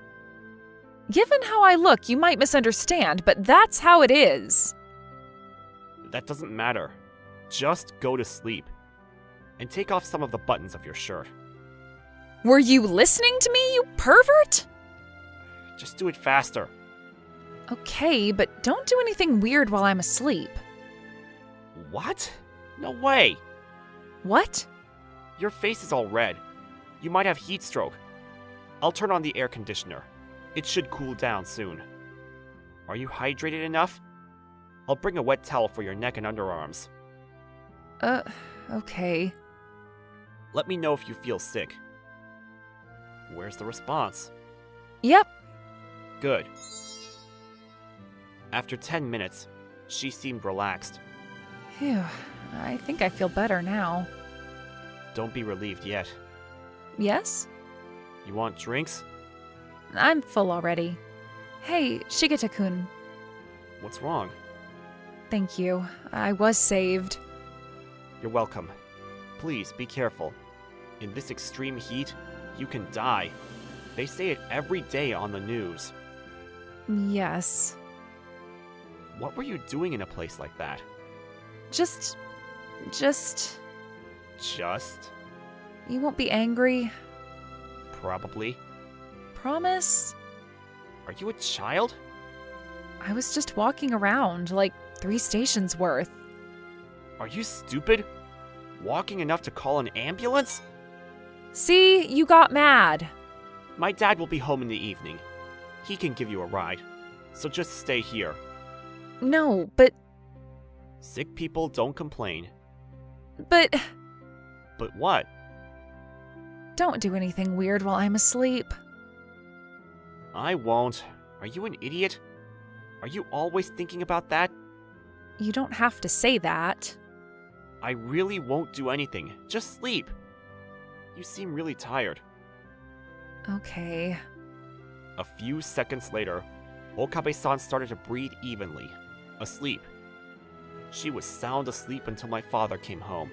Given how I look, you might misunderstand, but that's how it is. That doesn't matter. Just go to sleep. And take off some of the buttons of your shirt. Were you listening to me, you pervert? Just do it faster. Okay, but don't do anything weird while I'm asleep. What? No way! What? Your face is all red. You might have heat stroke. I'll turn on the air conditioner. It should cool down soon. Are you hydrated enough? I'll bring a wet towel for your neck and underarms. Okay. Let me know if you feel sick. Where's the response? Yep. Good. After 10 minutes, she seemed relaxed. Phew. I think I feel better now. Don't be relieved yet. Yes? You want drinks? I'm full already. Hey, Shigeta-kun. What's wrong? Thank you. I was saved. You're welcome. Please be careful. In this extreme heat, you can die. They say it every day on the news. Yes. What were you doing in a place like that? Just... Just? You won't be angry? Probably. Promise? Are you a child? I was just walking around, like 3 stations worth. Are you stupid? Walking enough to call an ambulance? See, you got mad. My dad will be home in the evening. He can give you a ride. So just stay here. No, but... Sick people don't complain. But... But what? Don't do anything weird while I'm asleep. I won't. Are you an idiot? Are you always thinking about that? You don't have to say that. I really won't do anything. Just sleep. You seem really tired. Okay. A few seconds later, Okabe-san started to breathe evenly, asleep. She was sound asleep until my father came home.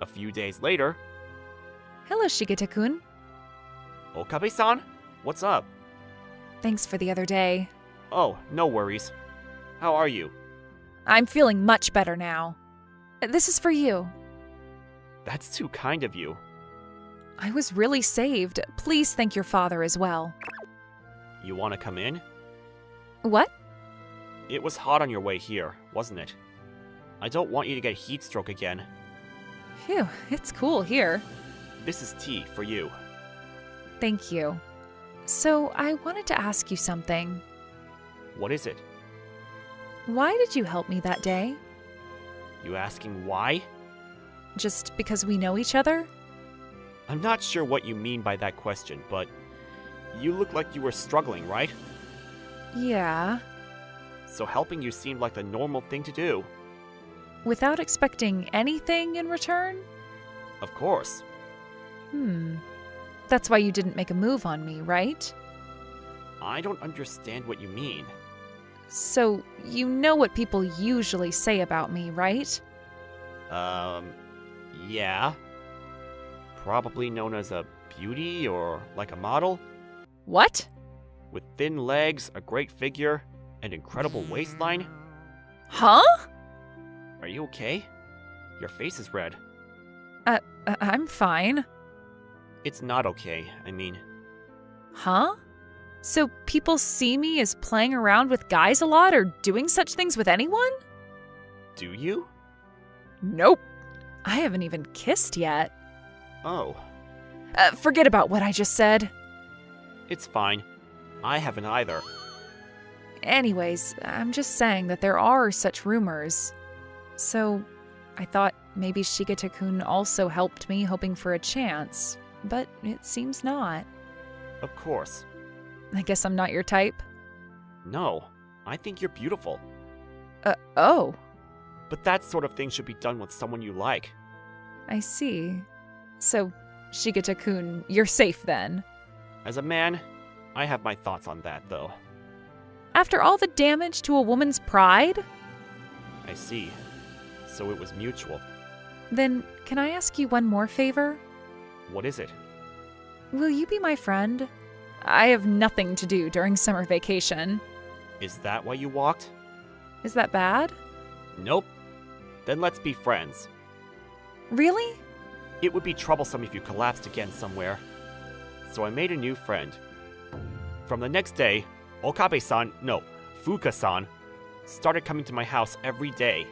A few days later, Hello, Shigeta-kun. Okabe-san? What's up? Thanks for the other day. Oh, no worries. How are you? I'm feeling much better now. This is for you. That's too kind of you. I was really saved. Please thank your father as well. You want to come in? What? It was hot on your way here, wasn't it? I don't want you to get heat stroke again. Phew, it's cool here. This is tea for you. Thank you. So, I wanted to ask you something. What is it? Why did you help me that day? You asking why? Just because we know each other? I'm not sure what you mean by that question, but you look like you were struggling, right? Yeah. So helping you seemed like the normal thing to do. Without expecting anything in return? Of course. That's why you didn't make a move on me, right? I don't understand what you mean. So, you know what people usually say about me, right? Yeah. Probably known as a beauty or like a model. What? With thin legs, a great figure, and incredible waistline. Huh? Are you okay? Your face is red. I'm fine. It's not okay, I mean. Huh? So people see me as playing around with guys a lot or doing such things with anyone? Do you? Nope. I haven't even kissed yet. Oh, Forget about what I just said. it's fine. I haven't either. Anyways, I'm just saying that there are such rumors. So, I thought maybe Shigeta-kun also helped me hoping for a chance, but it seems not. Of course. I guess I'm not your type? No, I think you're beautiful. Oh, But that sort of thing should be done with someone you like. I see. So, Shigeta-kun, you're safe then. As a man, I have my thoughts on that, though. After all the damage to a woman's pride? I see. So it was mutual. Then, can I ask you one more favor? What is it? Will you be my friend? I have nothing to do during summer vacation. Is that why you walked? Is that bad? Nope. Then let's be friends. Really? It would be troublesome if you collapsed again somewhere. So I made a new friend. From the next day, Fuka-san, started coming to my house every day.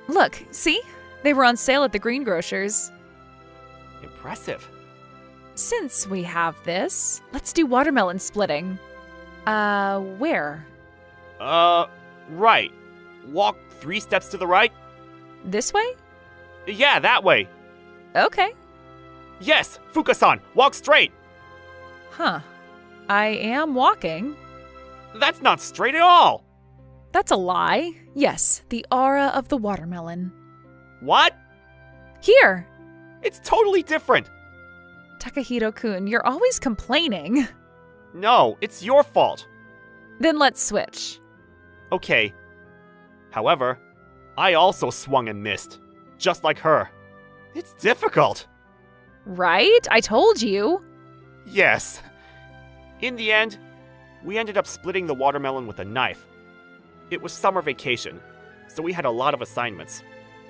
Look, see? They were on sale at the greengrocer's. Impressive. Since we have this, let's do watermelon splitting. Where? Right. Walk 3 steps to the right. This way? Yeah, that way. Okay. Yes, Fuka-san, walk straight. Huh. I am walking. That's not straight at all. That's a lie. Yes, the aura of the watermelon. What? Here! It's totally different. Takahito-kun, you're always complaining. No, it's your fault. Then let's switch. Okay. However, I also swung and missed, just like her. It's difficult. Right? I told you. Yes. In the end, we ended up splitting the watermelon with a knife. It was summer vacation, so we had a lot of assignments.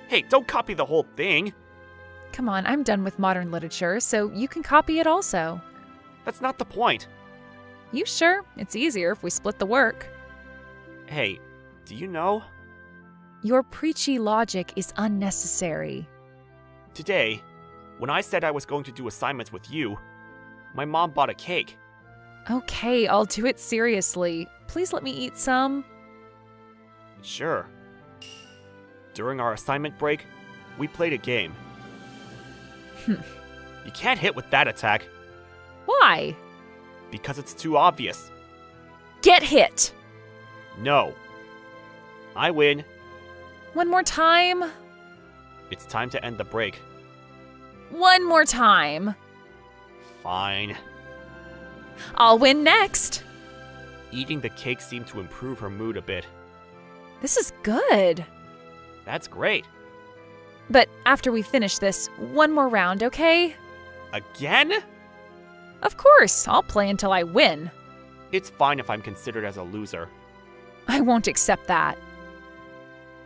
Hey, don't copy the whole thing. Come on, I'm done with modern literature, so you can copy it also. That's not the point. You sure? It's easier if we split the work. Hey, do you know? Your preachy logic is unnecessary. Today, when I said I was going to do assignments with you, my mom bought a cake. Okay, I'll do it seriously. Please let me eat some. Sure. During our assignment break, we played a game. You can't hit with that attack, Why? because it's too obvious. Get hit! No. I win. One more time. It's time to end the break. One more time. Fine. I'll win next. Eating the cake seemed to improve her mood a bit. This is good. That's great. But after we finish this, one more round, okay? Again? Of course, I'll play until I win. It's fine if I'm considered as a loser. I won't accept that.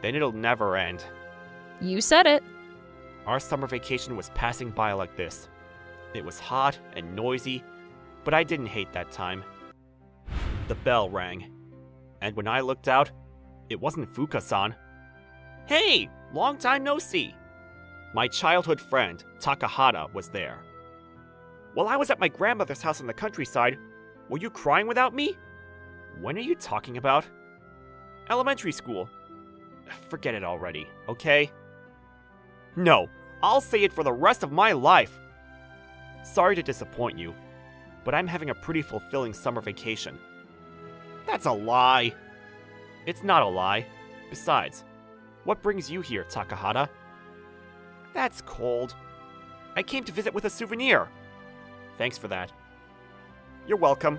Then it'll never end. You said it. Our summer vacation was passing by like this. It was hot and noisy, but I didn't hate that time. The bell rang, and when I looked out, it wasn't Fuka-san. Hey, long time no see. My childhood friend, Takahata, was there. While I was at my grandmother's house in the countryside, were you crying without me? When are you talking about? Elementary school. Forget it already, okay? No, I'll say it for the rest of my life. Sorry to disappoint you, but I'm having a pretty fulfilling summer vacation. That's a lie. It's not a lie. Besides, what brings you here, Takahata? That's cold. I came to visit with a souvenir. Thanks for that. You're welcome.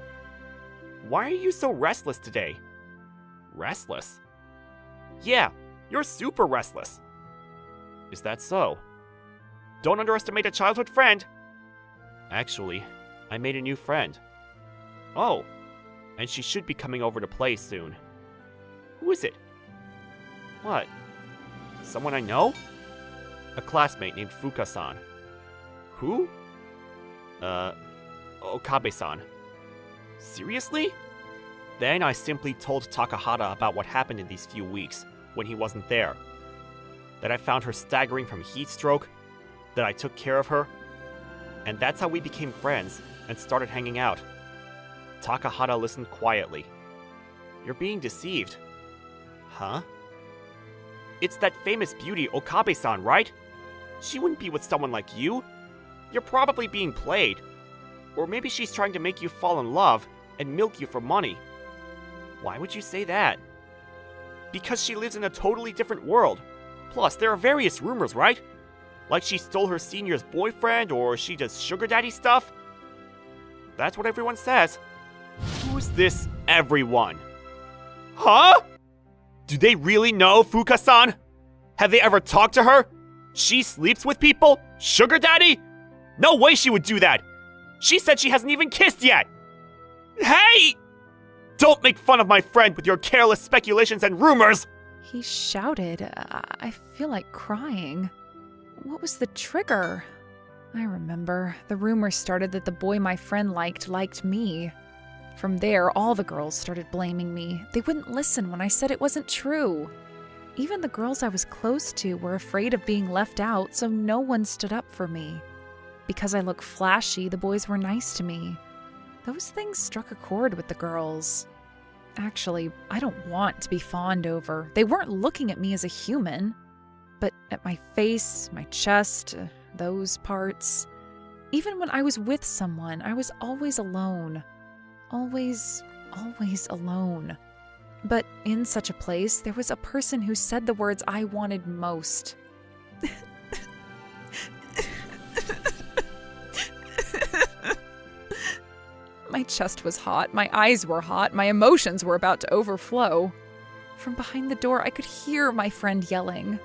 Why are you so restless today? Restless? Yeah, you're super restless. Is that so? Don't underestimate a childhood friend. Actually, I made a new friend. Oh, and she should be coming over to play soon. Who is it? What? Someone I know? A classmate named Fuka-san. Who? Okabe-san. Seriously? Then I simply told Takahata about what happened in these few weeks, when he wasn't there. That I found her staggering from heat stroke, that I took care of her, and that's how we became friends and started hanging out. Takahata listened quietly. You're being deceived. Huh? It's that famous beauty Okabe-san, right? She wouldn't be with someone like you. You're probably being played. Or maybe she's trying to make you fall in love and milk you for money. Why would you say that? Because she lives in a totally different world. Plus, there are various rumors, right? Like she stole her senior's boyfriend, or she does sugar daddy stuff? That's what everyone says. Who's this everyone? Huh? Do they really know Fuka-san? Have they ever talked to her? She sleeps with people? Sugar daddy? No way she would do that! She said she hasn't even kissed yet! Hey! Don't make fun of my friend with your careless speculations and rumors! He shouted. I feel like crying. What was the trigger? I remember. The rumor started that the boy my friend liked me. From there, all the girls started blaming me. They wouldn't listen when I said it wasn't true. Even the girls I was close to were afraid of being left out, so no one stood up for me. Because I look flashy, the boys were nice to me. Those things struck a chord with the girls. Actually, I don't want to be fawned over. They weren't looking at me as a human. But at my face, my chest, those parts. Even when I was with someone, I was always alone. Always alone. But in such a place, there was a person who said the words I wanted most. My chest was hot, my eyes were hot, my emotions were about to overflow. From behind the door, I could hear my friend yelling.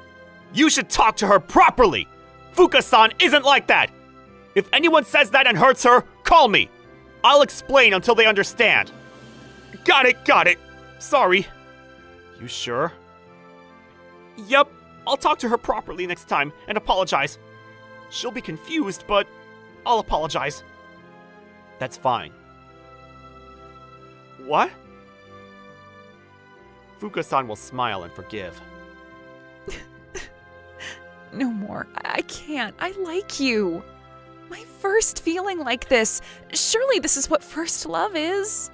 You should talk to her properly! Fuka-san isn't like that! If anyone says that and hurts her, call me! I'll explain until they understand. Got it. Sorry. You sure? Yep, I'll talk to her properly next time and apologize. She'll be confused, but I'll apologize. That's fine. What? Fuka-san will smile and forgive. No more. I can't. I like you. My first feeling like this. Surely this is what first love is.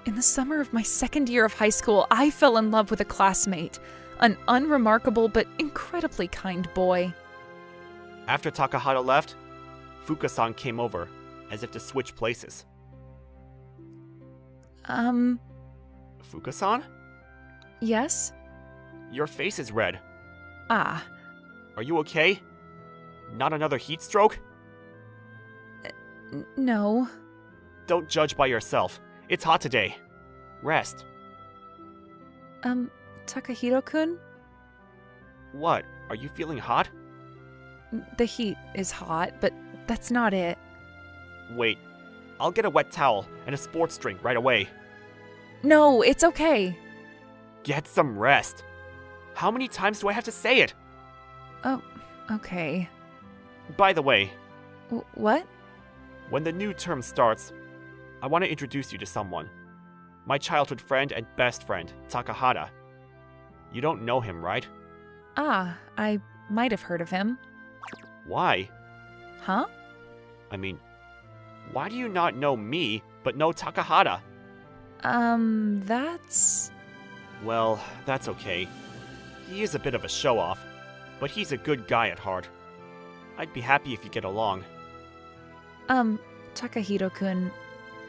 In the summer of my second year of high school, I fell in love with a classmate, an unremarkable but incredibly kind boy. After Takahata left, Fuka-san came over, as if to switch places. Fuka-san? Yes? Your face is red. Ah, Are you okay? Not another heat stroke? no. Don't judge by yourself. It's hot today. Rest. Takahiro-kun? What? Are you feeling hot? The heat is hot, but that's not it. Wait. I'll get a wet towel and a sports drink right away. No, it's okay. Get some rest. How many times do I have to say it? Oh, okay. By the way, What? when the new term starts, I want to introduce you to someone. My childhood friend and best friend, Takahata. You don't know him, right? Ah, I might have heard of him. Why? Huh? I mean, why do you not know me, but know Takahata? That's... Well, that's okay. He is a bit of a show-off, but he's a good guy at heart. I'd be happy if you get along. Takahiro-kun,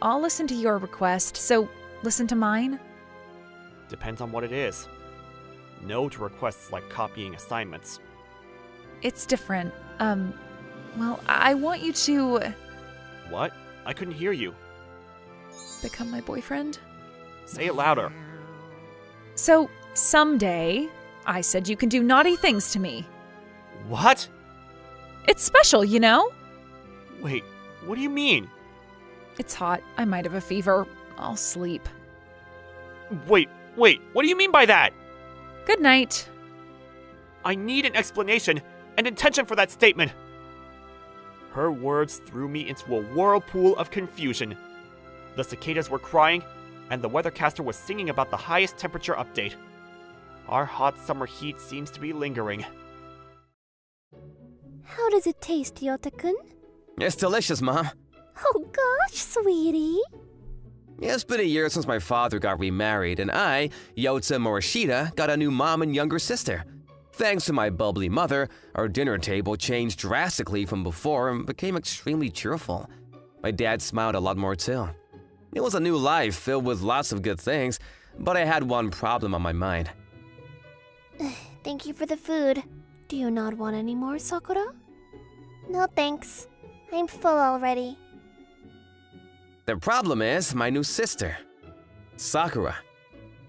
I'll listen to your request, so listen to mine? Depends on what it is. No to requests like copying assignments. It's different. Well, I want you to What? I couldn't hear you. become my boyfriend. Say it louder. So, someday, I said you can do naughty things to me. What? It's special, you know? Wait, what do you mean? It's hot. I might have a fever. I'll sleep. Wait, what do you mean by that? Good night. I need an explanation and intention for that statement. Her words threw me into a whirlpool of confusion. The cicadas were crying, and the weathercaster was singing about the highest temperature update. Our hot summer heat seems to be lingering. How does it taste, Yota-kun? It's delicious, Mom. Oh gosh, sweetie. It's been a year since my father got remarried, and I, Yota Morishita, got a new mom and younger sister. Thanks to my bubbly mother, our dinner table changed drastically from before and became extremely cheerful. My dad smiled a lot more too. It was a new life filled with lots of good things, but I had one problem on my mind. Thank you for the food. Do you not want any more, Sakura? No thanks. I'm full already. The problem is my new sister, Sakura.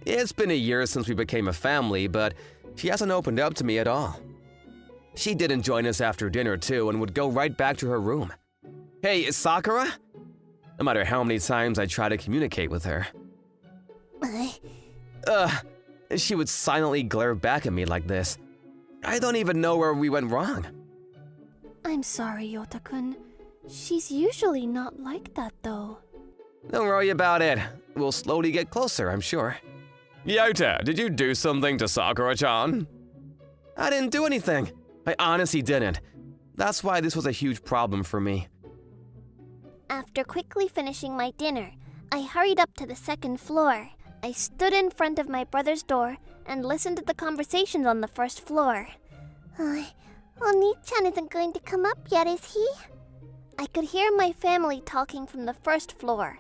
It's been a year since we became a family, but she hasn't opened up to me at all. She didn't join us after dinner too and would go right back to her room. Hey, Sakura? No matter how many times I try to communicate with her, she would silently glare back at me like this. I don't even know where we went wrong. I'm sorry, Yota-kun. She's usually not like that, though. Don't worry about it. We'll slowly get closer, I'm sure. Yota, did you do something to Sakura-chan? I didn't do anything. I honestly didn't. That's why this was a huge problem for me. After quickly finishing my dinner, I hurried up to the second floor. I stood in front of my brother's door and listened to the conversations on the first floor. Oni-chan isn't going to come up yet, is he? I could hear my family talking from the first floor.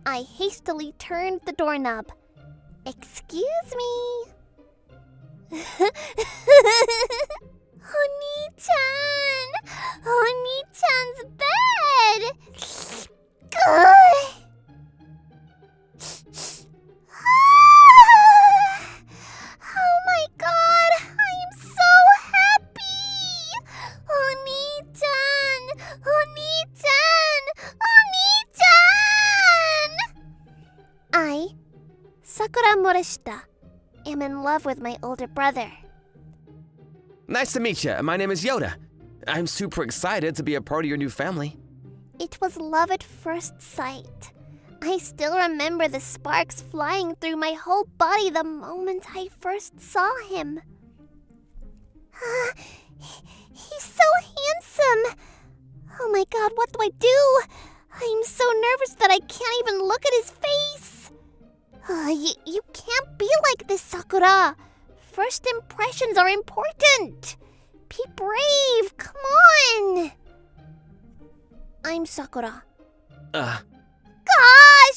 I hastily turned the doorknob. Excuse me. Oni-chan! Oni-chan's bed! Oh my god! I am so happy! Oni-chan! Oni-chan! Oni-chan! I, Sakura Morishita, am in love with my older brother. Nice to meet you. My name is Yota. I'm super excited to be a part of your new family. It was love at first sight. I still remember the sparks flying through my whole body the moment I first saw him. He's so handsome. Oh my god, what do I do? I'm so nervous that I can't even look at his face. You can't be like this, Sakura. First impressions are important. Be brave, come on. I'm Sakura. Gosh,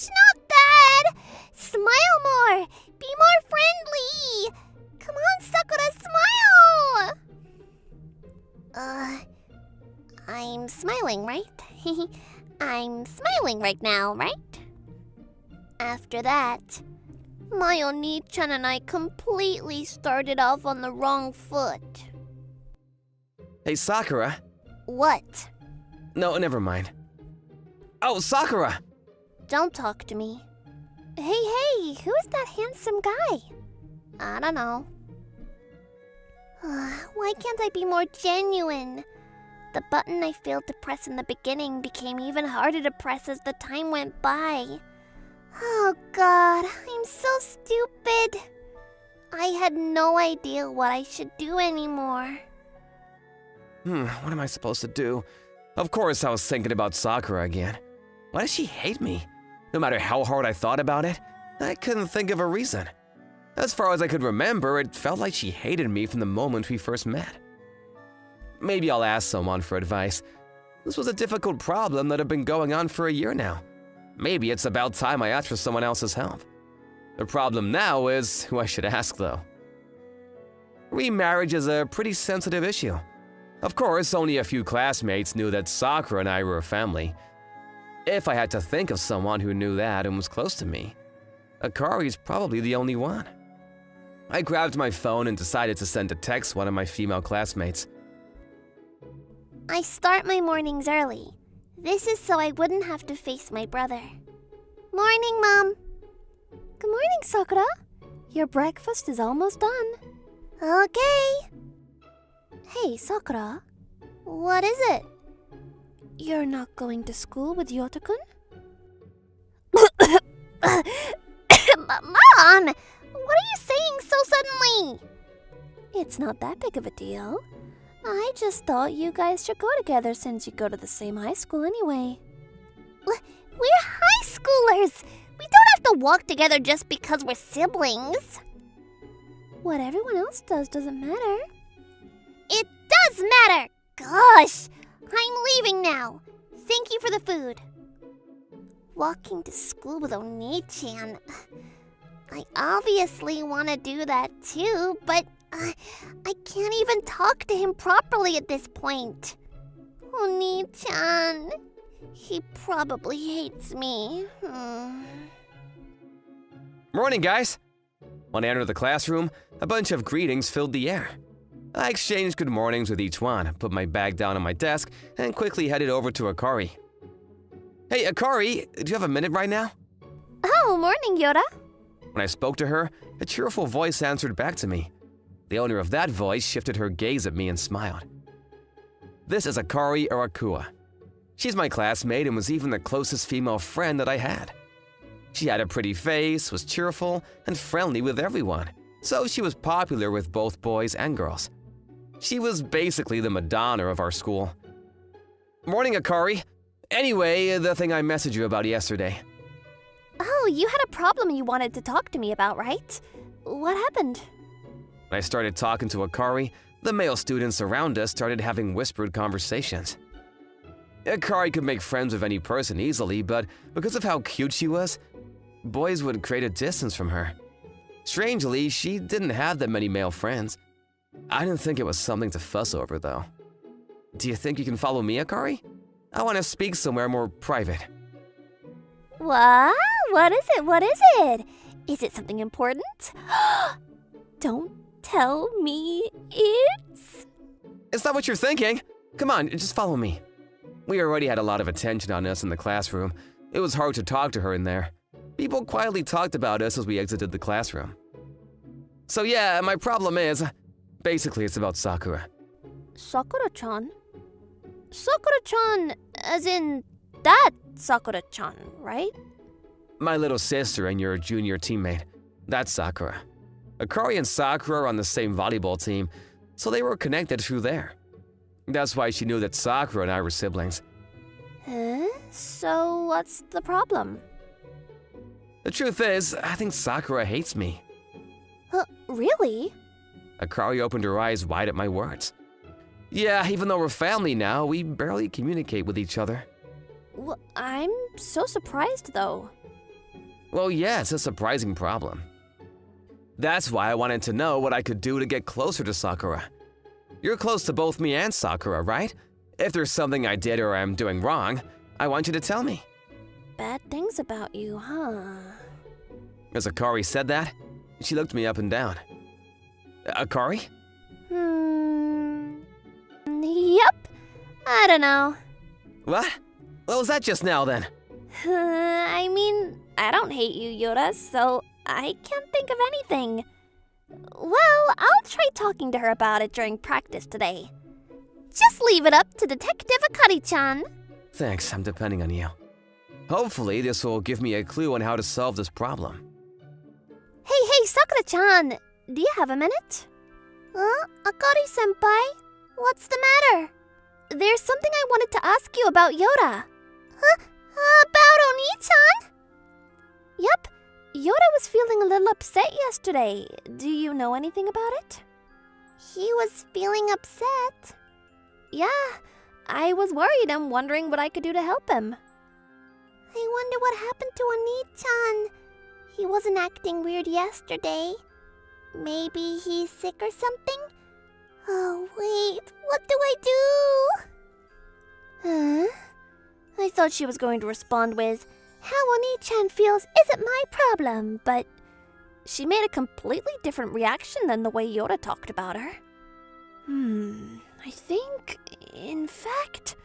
not that! Smile more! Be more friendly! Come on, Sakura, smile! I'm smiling, right? I'm smiling right now, right? After that, my Oni-chan and I completely started off on the wrong foot. Hey, Sakura. What? No, never mind. Oh, Sakura! Don't talk to me. Hey, who is that handsome guy? I don't know. Why can't I be more genuine? The button I failed to press in the beginning became even harder to press as the time went by. Oh God, I'm so stupid. I had no idea what I should do anymore. What am I supposed to do? Of course I was thinking about Sakura again. Why does she hate me? No matter how hard I thought about it, I couldn't think of a reason. As far as I could remember, it felt like she hated me from the moment we first met. Maybe I'll ask someone for advice. This was a difficult problem that had been going on for a year now. Maybe it's about time I asked for someone else's help. The problem now is who I should ask, though. Remarriage is a pretty sensitive issue. Of course, only a few classmates knew that Sakura and I were a family. If I had to think of someone who knew that and was close to me, Akari's probably the only one. I grabbed my phone and decided to send a text one of my female classmates. I start my mornings early. This is so I wouldn't have to face my brother. Morning, Mom. Good morning, Sakura. Your breakfast is almost done. Okay. Hey, Sakura. What is it? You're not going to school with Yota-kun? Mom! What are you saying so suddenly? It's not that big of a deal. I just thought you guys should go together since you go to the same high school anyway. We're high schoolers! We don't have to walk together just because we're siblings. What everyone else does doesn't matter. It does matter! Gosh! I'm leaving now. Thank you for the food. Walking to school with Oni-chan. I obviously want to do that too, but I can't even talk to him properly at this point. Oni-chan. He probably hates me. Morning, guys! When I entered the classroom, a bunch of greetings filled the air. I exchanged good mornings with each one, put my bag down on my desk, and quickly headed over to Akari. Hey, Akari, do you have a minute right now? Oh, morning, Yoda. When I spoke to her, a cheerful voice answered back to me. The owner of that voice shifted her gaze at me and smiled. This is Akari Arakua. She's my classmate and was even the closest female friend that I had. She had a pretty face, was cheerful, and friendly with everyone, so she was popular with both boys and girls. She was basically the Madonna of our school. Morning, Akari. Anyway, the thing I messaged you about yesterday. Oh, you had a problem you wanted to talk to me about, right? What happened? When I started talking to Akari, the male students around us started having whispered conversations. Akari could make friends with any person easily, but because of how cute she was, boys would create a distance from her. Strangely, she didn't have that many male friends. I didn't think it was something to fuss over, though. Do you think you can follow me, Akari? I want to speak somewhere more private. What? What is it? What is it? Is it something important? Don't tell me it's... Is that what you're thinking? Come on, just follow me. We already had a lot of attention on us in the classroom. It was hard to talk to her in there. People quietly talked about us as we exited the classroom. So yeah, my problem is... Basically, it's about Sakura. Sakura-chan? Sakura-chan, as in that Sakura-chan, right? My little sister and your junior teammate. That's Sakura. Akari and Sakura are on the same volleyball team, so they were connected through there. That's why she knew that Sakura and I were siblings. So what's the problem? The truth is, I think Sakura hates me. Really? Akari opened her eyes wide at my words. Yeah, even though we're family now, we barely communicate with each other. Well, I'm so surprised, though. Well, yeah, it's a surprising problem. That's why I wanted to know what I could do to get closer to Sakura. You're close to both me and Sakura, right? If there's something I did or I'm doing wrong, I want you to tell me. Bad things about you, huh? As Akari said that, she looked me up and down. Akari? Yep. I don't know. What? What was that just now then? I mean, I don't hate you, Yoda, so I can't think of anything. Well, I'll try talking to her about it during practice today. Just leave it up to Detective Akari-chan. Thanks, I'm depending on you. Hopefully, this will give me a clue on how to solve this problem. Hey, Sakura-chan, do you have a minute? Huh? Akari-senpai? What's the matter? There's something I wanted to ask you about Yoda. Huh? About Oni-chan? Yep, Yoda was feeling a little upset yesterday. Do you know anything about it? He was feeling upset? Yeah, I was worried and wondering what I could do to help him. I wonder what happened to Oni-chan. He wasn't acting weird yesterday. Maybe he's sick or something? Oh, wait, what do I do? Huh? I thought she was going to respond with, how Oni-chan feels isn't my problem, but she made a completely different reaction than the way Yoda talked about her. I think, in fact...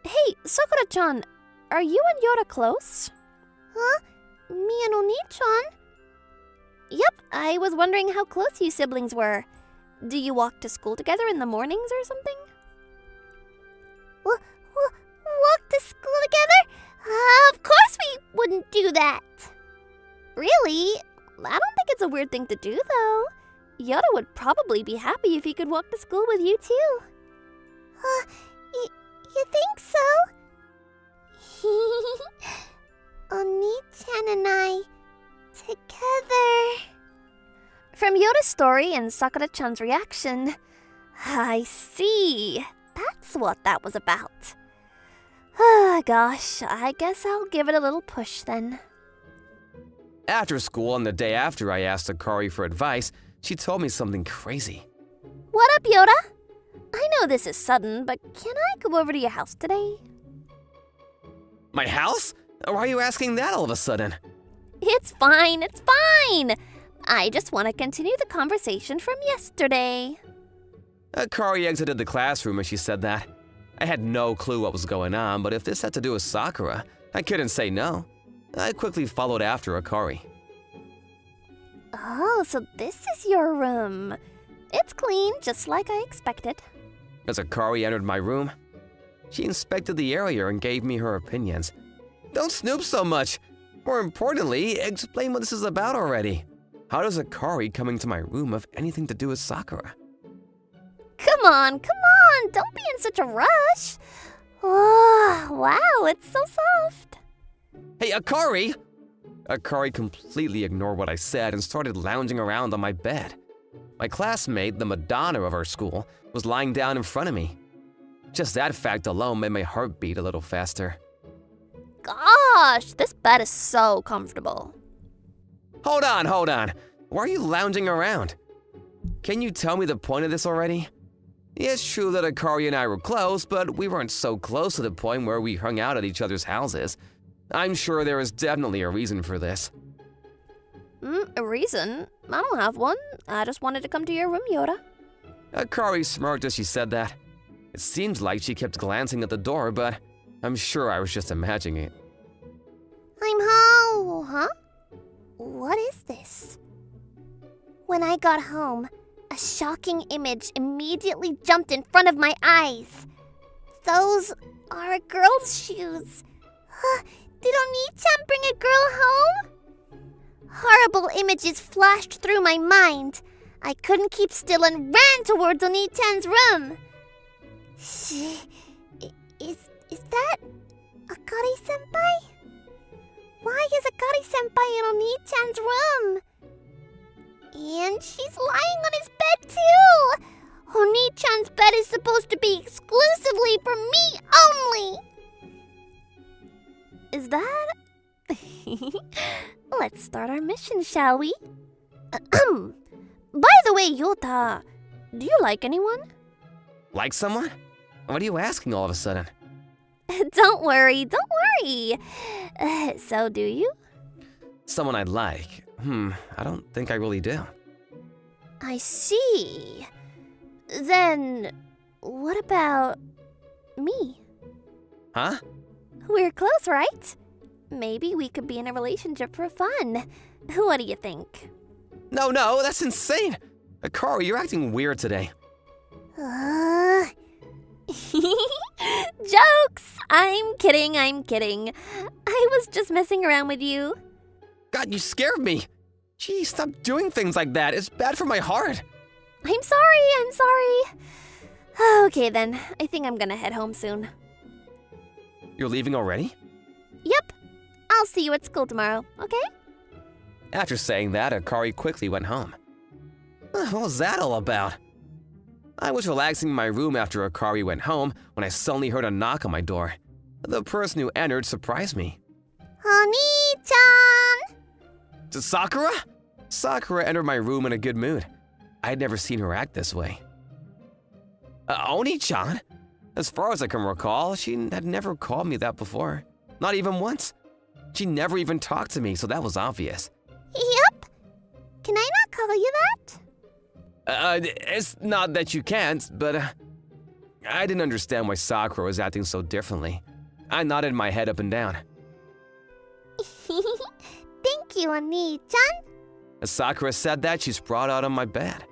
Hey, Sakura-chan, are you and Yoda close? Huh? Me and Oni-chan? Yep, I was wondering how close you siblings were. Do you walk to school together in the mornings or something? Walk to school together? Of course we wouldn't do that. Really? I don't think it's a weird thing to do, though. Yoda would probably be happy if he could walk to school with you, too. You think so? Oni-chan and I, together. From Yoda's story and Sakura-chan's reaction, I see. That's what that was about. Gosh, I guess I'll give it a little push then. After school and the day after I asked Akari for advice, she told me something crazy. What up, Yoda? I know this is sudden, but can I go over to your house today? My house? Why are you asking that all of a sudden? It's fine, it's fine. I just want to continue the conversation from yesterday. Akari exited the classroom as she said that. I had no clue what was going on, but if this had to do with Sakura, I couldn't say no. I quickly followed after Akari. Oh, so this is your room. It's clean, just like I expected. As Akari entered my room, she inspected the area and gave me her opinions. Don't snoop so much. More importantly, explain what this is about already. How does Akari coming to my room have anything to do with Sakura? Come on, don't be in such a rush. Oh, wow, it's so soft. Hey, Akari! Akari completely ignored what I said and started lounging around on my bed. My classmate, the Madonna of our school, was lying down in front of me. Just that fact alone made my heart beat a little faster. Gosh, this bed is so comfortable. Hold on. Why are you lounging around? Can you tell me the point of this already? It's true that Akari and I were close, but we weren't so close to the point where we hung out at each other's houses. I'm sure there is definitely a reason for this. A reason? I don't have one. I just wanted to come to your room, Yoda. Akari smirked as she said that. It seemed like she kept glancing at the door, but I'm sure I was just imagining it. I'm home, huh? What is this? When I got home, a shocking image immediately jumped in front of my eyes. Those are a girl's shoes. Did Oni-chan bring a girl home? Horrible images flashed through my mind. I couldn't keep still and ran towards Oni-chan's room. Is that Akari-senpai? Why is Let's start our mission, shall we? By the way, Yota, do you like anyone? Like someone? What are you asking all of a sudden? Don't worry. So do you? Someone I'd like? I don't think I really do. I see. Then, what about me? Huh? We're close, right? Maybe we could be in a relationship for fun. What do you think? No, that's insane. Akari, you're acting weird today. Jokes! I'm kidding. I was just messing around with you. God, you scared me. Gee, stop doing things like that. It's bad for my heart. I'm sorry. Okay then, I think I'm gonna head home soon. You're leaving already? Yep. I'll see you at school tomorrow, okay? After saying that, Akari quickly went home. What was that all about? I was relaxing in my room after Akari went home when I suddenly heard a knock on my door. The person who entered surprised me. Oni-chan! Sakura? Sakura entered my room in a good mood. I had never seen her act this way. Oni-chan? As far as I can recall, she had never called me that before. Not even once. She never even talked to me, so that was obvious. Yep. Can I not call you that? It's not that you can't, but I didn't understand why Sakura was acting so differently. I nodded my head up and down. Thank you, Oni-chan. As Sakura said that, she sprawled out on my bed.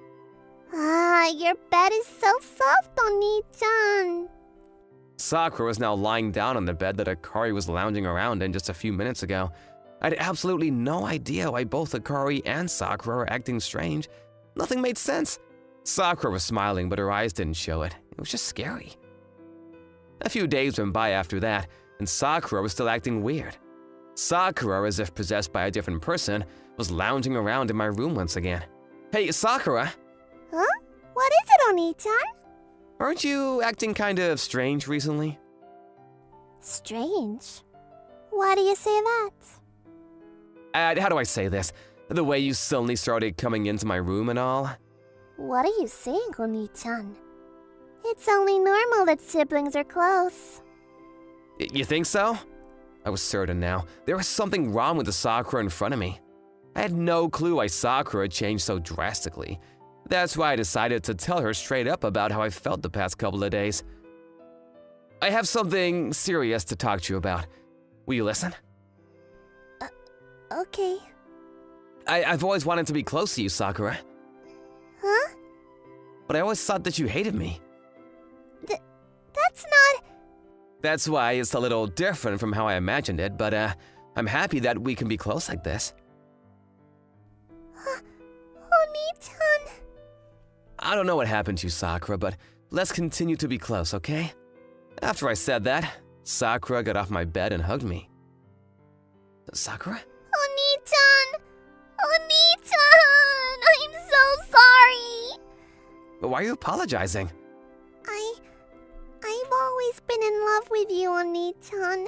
Your bed is so soft, Oni-chan. Sakura was now lying down on the bed that Akari was lounging around in just a few minutes ago. I had absolutely no idea why both Akari and Sakura were acting strange. Nothing made sense. Sakura was smiling, but her eyes didn't show it. It was just scary. A few days went by after that, and Sakura was still acting weird. Sakura, as if possessed by a different person, was lounging around in my room once again. Hey, Sakura! Huh? What is it, Oni-chan? Aren't you acting kind of strange recently? Strange? Why do you say that? How do I say this? The way you suddenly started coming into my room and all? What are you saying, Oni-chan? It's only normal that siblings are close. You think so? I was certain now. There was something wrong with the Sakura in front of me. I had no clue why Sakura had changed so drastically. That's why I decided to tell her straight up about how I felt the past couple of days. I have something serious to talk to you about. Will you listen? Okay. I've always wanted to be close to you, Sakura. Huh? But I always thought that you hated me. That's not... That's why it's a little different from how I imagined it, but I'm happy that we can be close like this. Oni-chan... I don't know what happened to you, Sakura, but let's continue to be close, okay? After I said that, Sakura got off my bed and hugged me. Sakura? Oni-chan! Oni-chan! I'm so sorry! But why are you apologizing? I've always been in love with you, Oni-chan.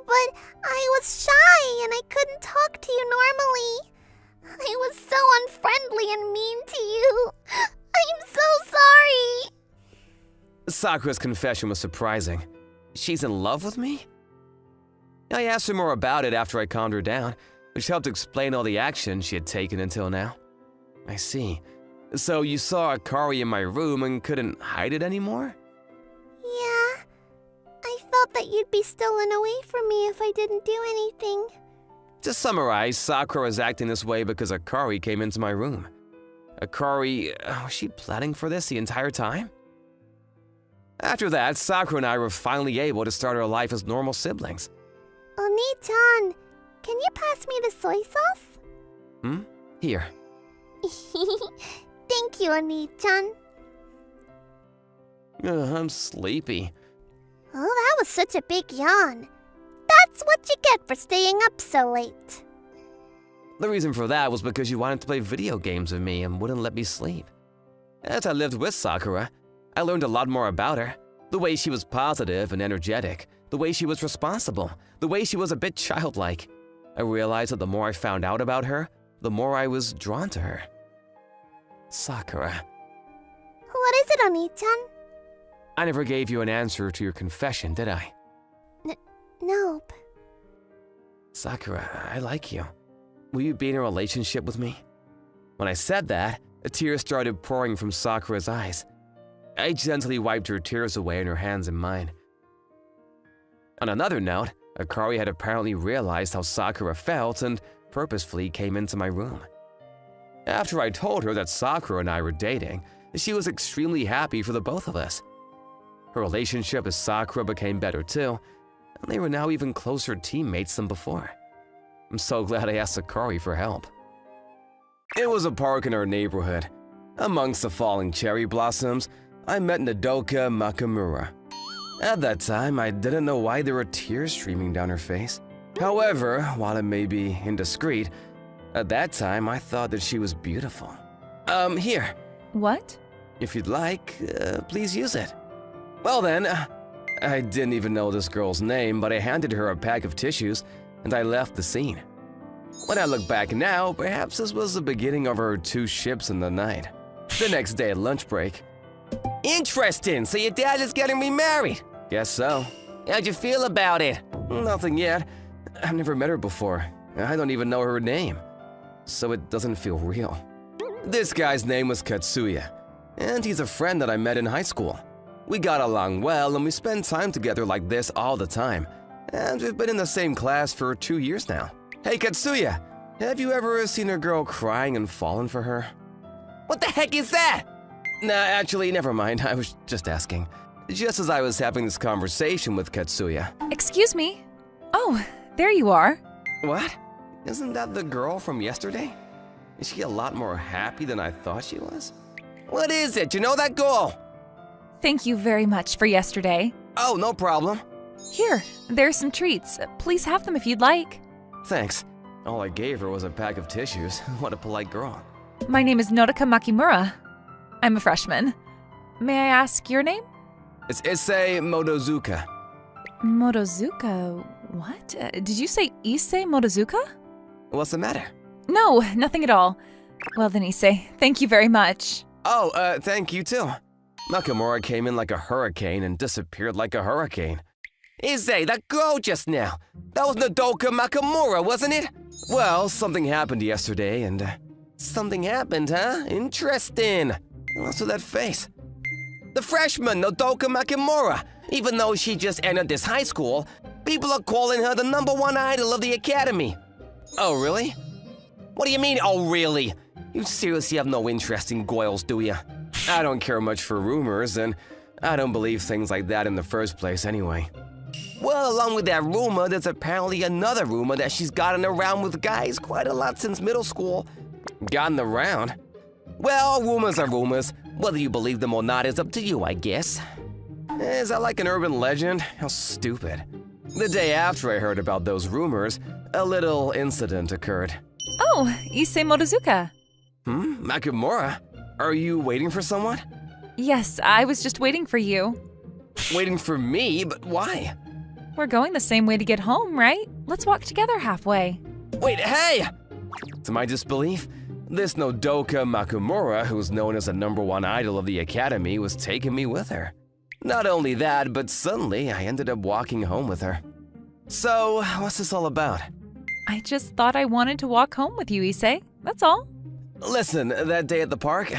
But I was shy and I couldn't talk to you normally. I was so unfriendly and mean to you. I'm so sorry. Sakura's confession was surprising. She's in love with me? I asked her more about it after I calmed her down, which helped explain all the action she had taken until now. I see. So you saw Akari in my room and couldn't hide it anymore? Yeah. I felt that you'd be stolen away from me if I didn't do anything. To summarize, Sakura was acting this way because Akari came into my room. Akari, was she planning for this the entire time? After that, Sakura and I were finally able to start our life as normal siblings. Oni-chan, can you pass me the soy sauce? Here. Thank you, Oni-chan. I'm sleepy. Oh, that was such a big yawn. That's what you get for staying up so late. The reason for that was because you wanted to play video games with me and wouldn't let me sleep. As I lived with Sakura, I learned a lot more about her, the way she was positive and energetic, the way she was responsible, the way she was a bit childlike. I realized that the more I found out about her, the more I was drawn to her. Sakura. What is it, Oni-chan? I never gave you an answer to your confession, did I? Nope. Sakura, I like you. Will you be in a relationship with me? When I said that, a tear started pouring from Sakura's eyes. I gently wiped her tears away in her hands and mine. On another note, Akari had apparently realized how Sakura felt and purposefully came into my room. After I told her that Sakura and I were dating, she was extremely happy for the both of us. Her relationship with Sakura became better too, and they were now even closer teammates than before. I'm so glad I asked Akari for help. It was a park in our neighborhood. Amongst the falling cherry blossoms, I met Nodoka Makamura. At that time, I didn't know why there were tears streaming down her face. However, while it may be indiscreet, at that time I thought that she was beautiful. Here. What? If you'd like, please use it. Well then, I didn't even know this girl's name, but I handed her a pack of tissues, and I left the scene. When I look back now, perhaps this was the beginning of our two ships in the night. The next day at lunch break. Interesting, so your dad is getting remarried. Guess so. How'd you feel about it? Nothing yet. I've never met her before. I don't even know her name. So it doesn't feel real. This guy's name was Katsuya, and he's a friend that I met in high school. We got along well, and we spend time together like this all the time. And we've been in the same class for 2 years now. Hey Katsuya, have you ever seen a girl crying and fallen for her? What the heck is that? Nah, actually, never mind. I was just asking. Just as I was having this conversation with Katsuya. Excuse me. Oh, there you are. What? Isn't that the girl from yesterday? Is she a lot more happy than I thought she was? What is it? You know that girl? Thank you very much for yesterday. Oh, no problem. Here, there's some treats. Please have them if you'd like. Thanks. All I gave her was a pack of tissues. What a polite girl. My name is Nodoka Makimura. I'm a freshman. May I ask your name? It's Issei Motozuka. Motozuka? What? Did you say Issei Motozuka? What's the matter? No, nothing at all. Well then, Issei, thank you very much. Oh, thank you too. Nakamura came in like a hurricane and disappeared like a hurricane. Issei, that girl just now. That was Nodoka Makamura, wasn't it? Well, something happened yesterday and... Something happened, huh? Interesting. What's with that face? The freshman, Nodoka Makamura. Even though she just entered this high school, people are calling her the #1 idol of the academy. Oh, really? What do you mean, oh really? You seriously have no interest in girls, do you? I don't care much for rumors, and I don't believe things like that in the first place anyway. Well, along with that rumor, there's apparently another rumor that she's gotten around with guys quite a lot since middle school. Gotten around? Well, rumors are rumors. Whether you believe them or not is up to you, I guess. Is that like an urban legend? How stupid. The day after I heard about those rumors, a little incident occurred. Oh, Issei Motozuka. Makamura? Are you waiting for someone? Yes, I was just waiting for you. Waiting for me? But why? We're going the same way to get home, right? Let's walk together halfway. Wait, hey! To my disbelief, this Nodoka Makamura, who's known as the #1 idol of the academy, was taking me with her. Not only that, but suddenly I ended up walking home with her. So, what's this all about? I just thought I wanted to walk home with you, Issei. That's all. Listen, that day at the park?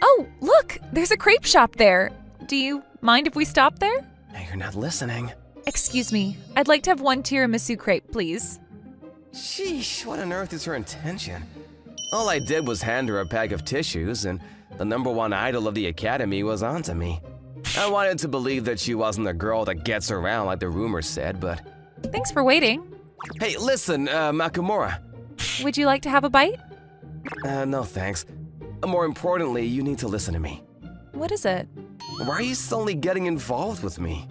Oh, look! There's a crepe shop there. Do you mind if we stop there? You're not listening. Excuse me. I'd like to have 1 tiramisu crepe, please. Sheesh, what on earth is her intention? All I did was hand her a pack of tissues, and the #1 idol of the academy was onto me. I wanted to believe that she wasn't a girl that gets around like the rumors said, but... Thanks for waiting. Hey, listen, Makamura. Would you like to have a bite? No thanks. More importantly, you need to listen to me. What is it? Why are you suddenly getting involved with me?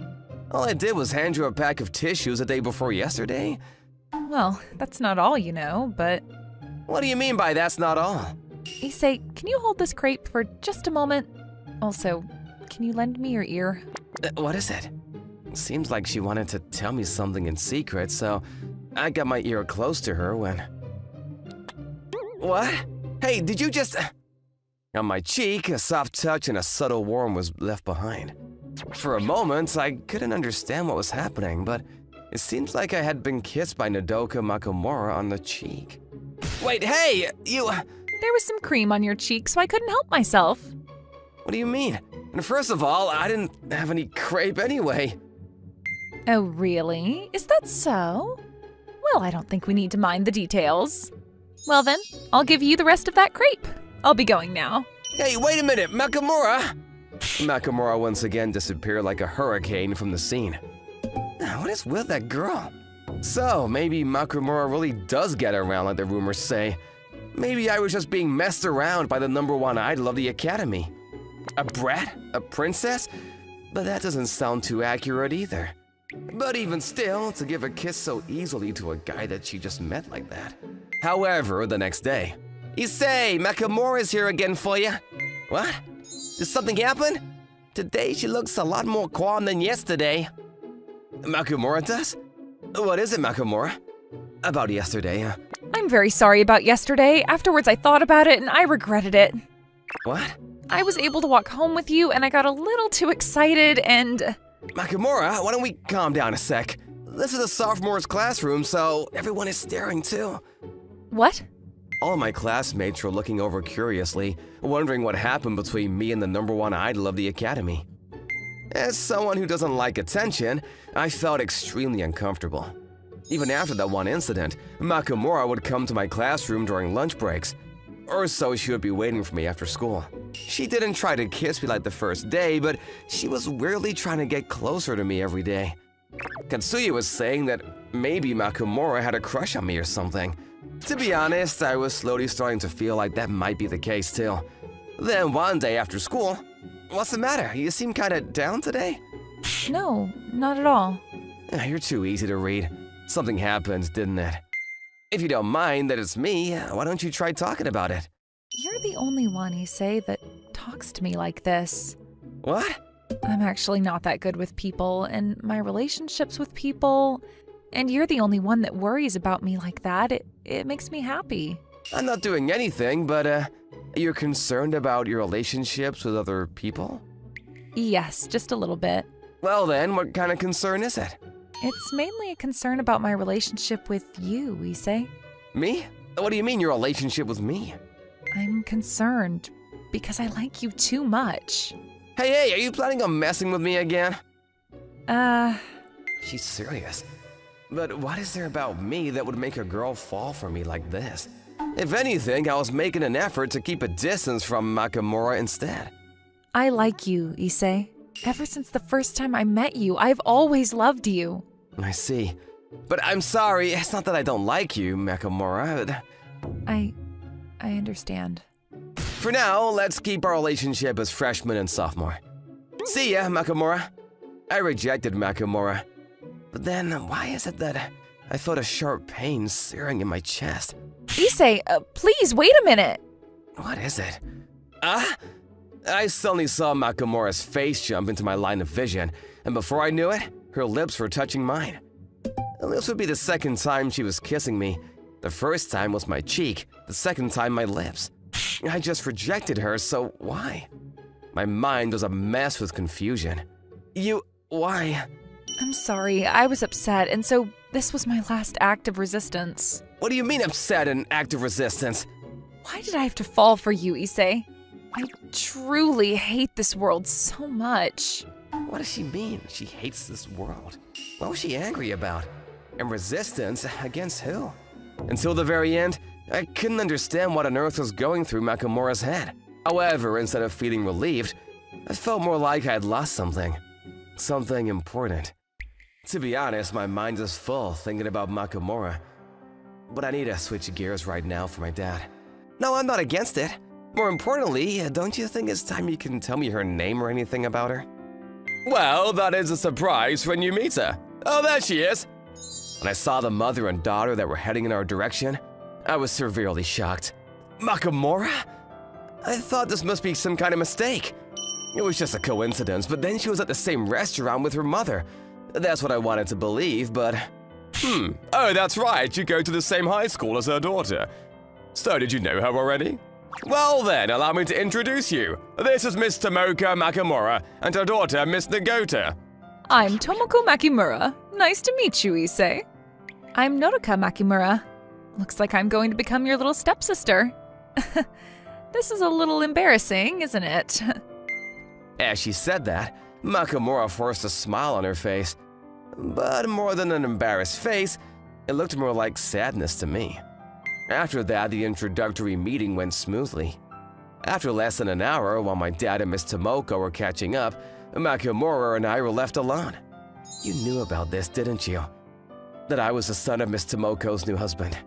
All I did was hand you a pack of tissues the day before yesterday. Well, that's not all, you know, but... What do you mean by that's not all? Issei, can you hold this crepe for just a moment? Also, can you lend me your ear? What is it? Seems like she wanted to tell me something in secret, so I got my ear close to her when... What? Hey, did you just... On my cheek, a soft touch and a subtle warmth was left behind. For a moment, I couldn't understand what was happening, but it seems like I had been kissed by Nodoka Makamura on the cheek. Wait, hey, you... There was some cream on your cheek, so I couldn't help myself. What do you mean? And first of all, I didn't have any crepe anyway. Oh, really? Is that so? Well, I don't think we need to mind the details. Well then, I'll give you the rest of that crepe. I'll be going now. Hey, wait a minute, Makamura! Makamura once again disappeared like a hurricane from the scene. What is with that girl? So, maybe Makamura really does get around like the rumors say. Maybe I was just being messed around by the #1 idol of the academy. A brat? A princess? But that doesn't sound too accurate either. But even still, to give a kiss so easily to a guy that she just met like that. However, the next day, Issei, Makamura's here again for you. What? Did something happen? Today she looks a lot more calm than yesterday. Makamura does? What is it, Makamura? About yesterday, I'm very sorry about yesterday. Afterwards, I thought about it and I regretted it. What? I was able to walk home with you and I got a little too excited and... Makamura, why don't we calm down a sec? This is a sophomore's classroom, so everyone is staring too. What? All of my classmates were looking over curiously, wondering what happened between me and the #1 idol of the academy. As someone who doesn't like attention, I felt extremely uncomfortable. Even after that one incident, Makamura would come to my classroom during lunch breaks, or so she would be waiting for me after school. She didn't try to kiss me like the first day, but she was weirdly trying to get closer to me every day. Katsuya was saying that maybe Makamura had a crush on me or something. To be honest, I was slowly starting to feel like that might be the case too. Then one day after school, what's the matter? You seem kinda down today? No, not at all. You're too easy to read. Something happened, didn't it? If you don't mind that it's me, why don't you try talking about it? You're the only one, Issei, that talks to me like this. What? I'm actually not that good with people, and my relationships with people, and you're the only one that worries about me like that. It makes me happy. I'm not doing anything, but you're concerned about your relationships with other people? Yes, just a little bit. Well then, what kind of concern is it? It's mainly a concern about my relationship with you, Issei. Me? What do you mean your relationship with me? I'm concerned because I like you too much. Hey, are you planning on messing with me again? She's serious. But what is there about me that would make a girl fall for me like this? If anything, I was making an effort to keep a distance from Makamura instead. I like you, Issei. Ever since the first time I met you, I've always loved you. I see. But I'm sorry, it's not that I don't like you, Makamura. I understand. For now, let's keep our relationship as freshman and sophomore. See ya, Makamura. I rejected Makamura. But then, why is it that I felt a sharp pain searing in my chest? Issei, please wait a minute. What is it? I suddenly saw Makamura's face jump into my line of vision, and before I knew it, her lips were touching mine. This would be the second time she was kissing me. The first time was my cheek, the second time my lips. I just rejected her, so why? My mind was a mess with confusion. Why? I'm sorry, I was upset, and so this was my last act of resistance. What do you mean upset and active resistance? Why did I have to fall for you, Issei? I truly hate this world so much. What does she mean? She hates this world. What was she angry about? And resistance against who? Until the very end, I couldn't understand what on earth was going through Makamura's head. However, instead of feeling relieved, I felt more like I had lost something. Something important. To be honest, my mind is full thinking about Makamura. But I need to switch gears right now for my dad. No, I'm not against it. More importantly, don't you think it's time you can tell me her name or anything about her? Well, that is a surprise when you meet her. Oh, there she is. When I saw the mother and daughter that were heading in our direction, I was severely shocked. Makamura? I thought this must be some kind of mistake. It was just a coincidence, but then she was at the same restaurant with her mother. That's what I wanted to believe, but... Oh, that's right, you go to the same high school as her daughter. So did you know her already? Well then, allow me to introduce you. This is Miss Tomoka Makimura, and her daughter, Miss Nagota. I'm Tomoko Makimura. Nice to meet you, Issei. I'm Nodoka Makimura. Looks like I'm going to become your little stepsister. This is a little embarrassing, isn't it? As she said that, Makimura forced a smile on her face. But more than an embarrassed face, it looked more like sadness to me. After that, the introductory meeting went smoothly. After less than an hour, while my dad and Miss Tomoko were catching up, Makimura and I were left alone. You knew about this, didn't you? That I was the son of Miss Tomoko's new husband.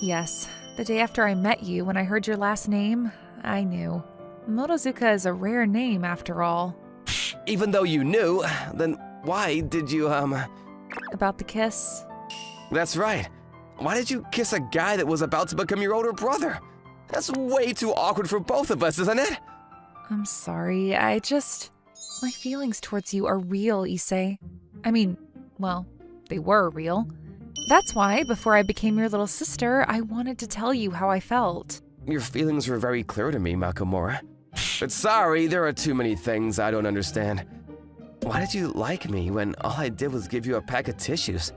Yes, the day after I met you, when I heard your last name, I knew. Motozuka is a rare name, after all. Even though you knew, then why did you, About the kiss? That's right. Why did you kiss a guy that was about to become your older brother? That's way too awkward for both of us, isn't it? I'm sorry, my feelings towards you are real, Issei. I mean, well, they were real. That's why, before I became your little sister, I wanted to tell you how I felt. Your feelings were very clear to me, Makimura. But sorry, there are too many things I don't understand. Why did you like me when all I did was give you a pack of tissues?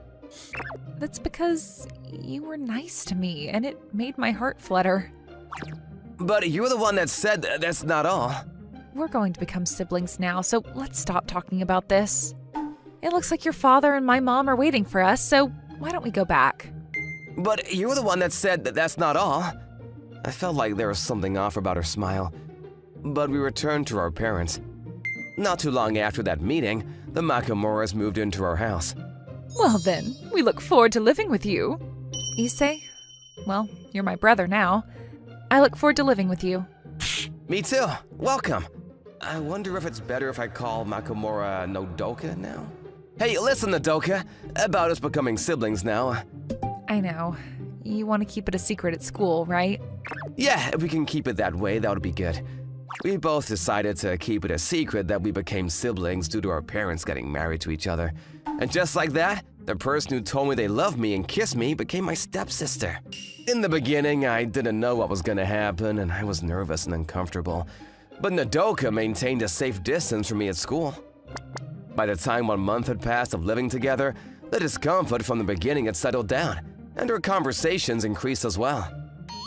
That's because you were nice to me, and it made my heart flutter. But you were the one that said that's not all. We're going to become siblings now, so let's stop talking about this. It looks like your father and my mom are waiting for us, so why don't we go back? But you were the one that said that's not all. I felt like there was something off about her smile. But we returned to our parents. Not too long after that meeting, the Makimuras moved into our house. Well then, we look forward to living with you. Issei, well, you're my brother now. I look forward to living with you. Me too. Welcome. I wonder if it's better if I call Makimura Nodoka now? Hey, listen, Nodoka, about us becoming siblings now. I know. You want to keep it a secret at school, right? Yeah, if we can keep it that way, that would be good. We both decided to keep it a secret that we became siblings due to our parents getting married to each other. And just like that, the person who told me they loved me and kissed me became my stepsister. In the beginning, I didn't know what was gonna happen, and I was nervous and uncomfortable. But Nodoka maintained a safe distance from me at school. By the time 1 month had passed of living together, the discomfort from the beginning had settled down, and our conversations increased as well.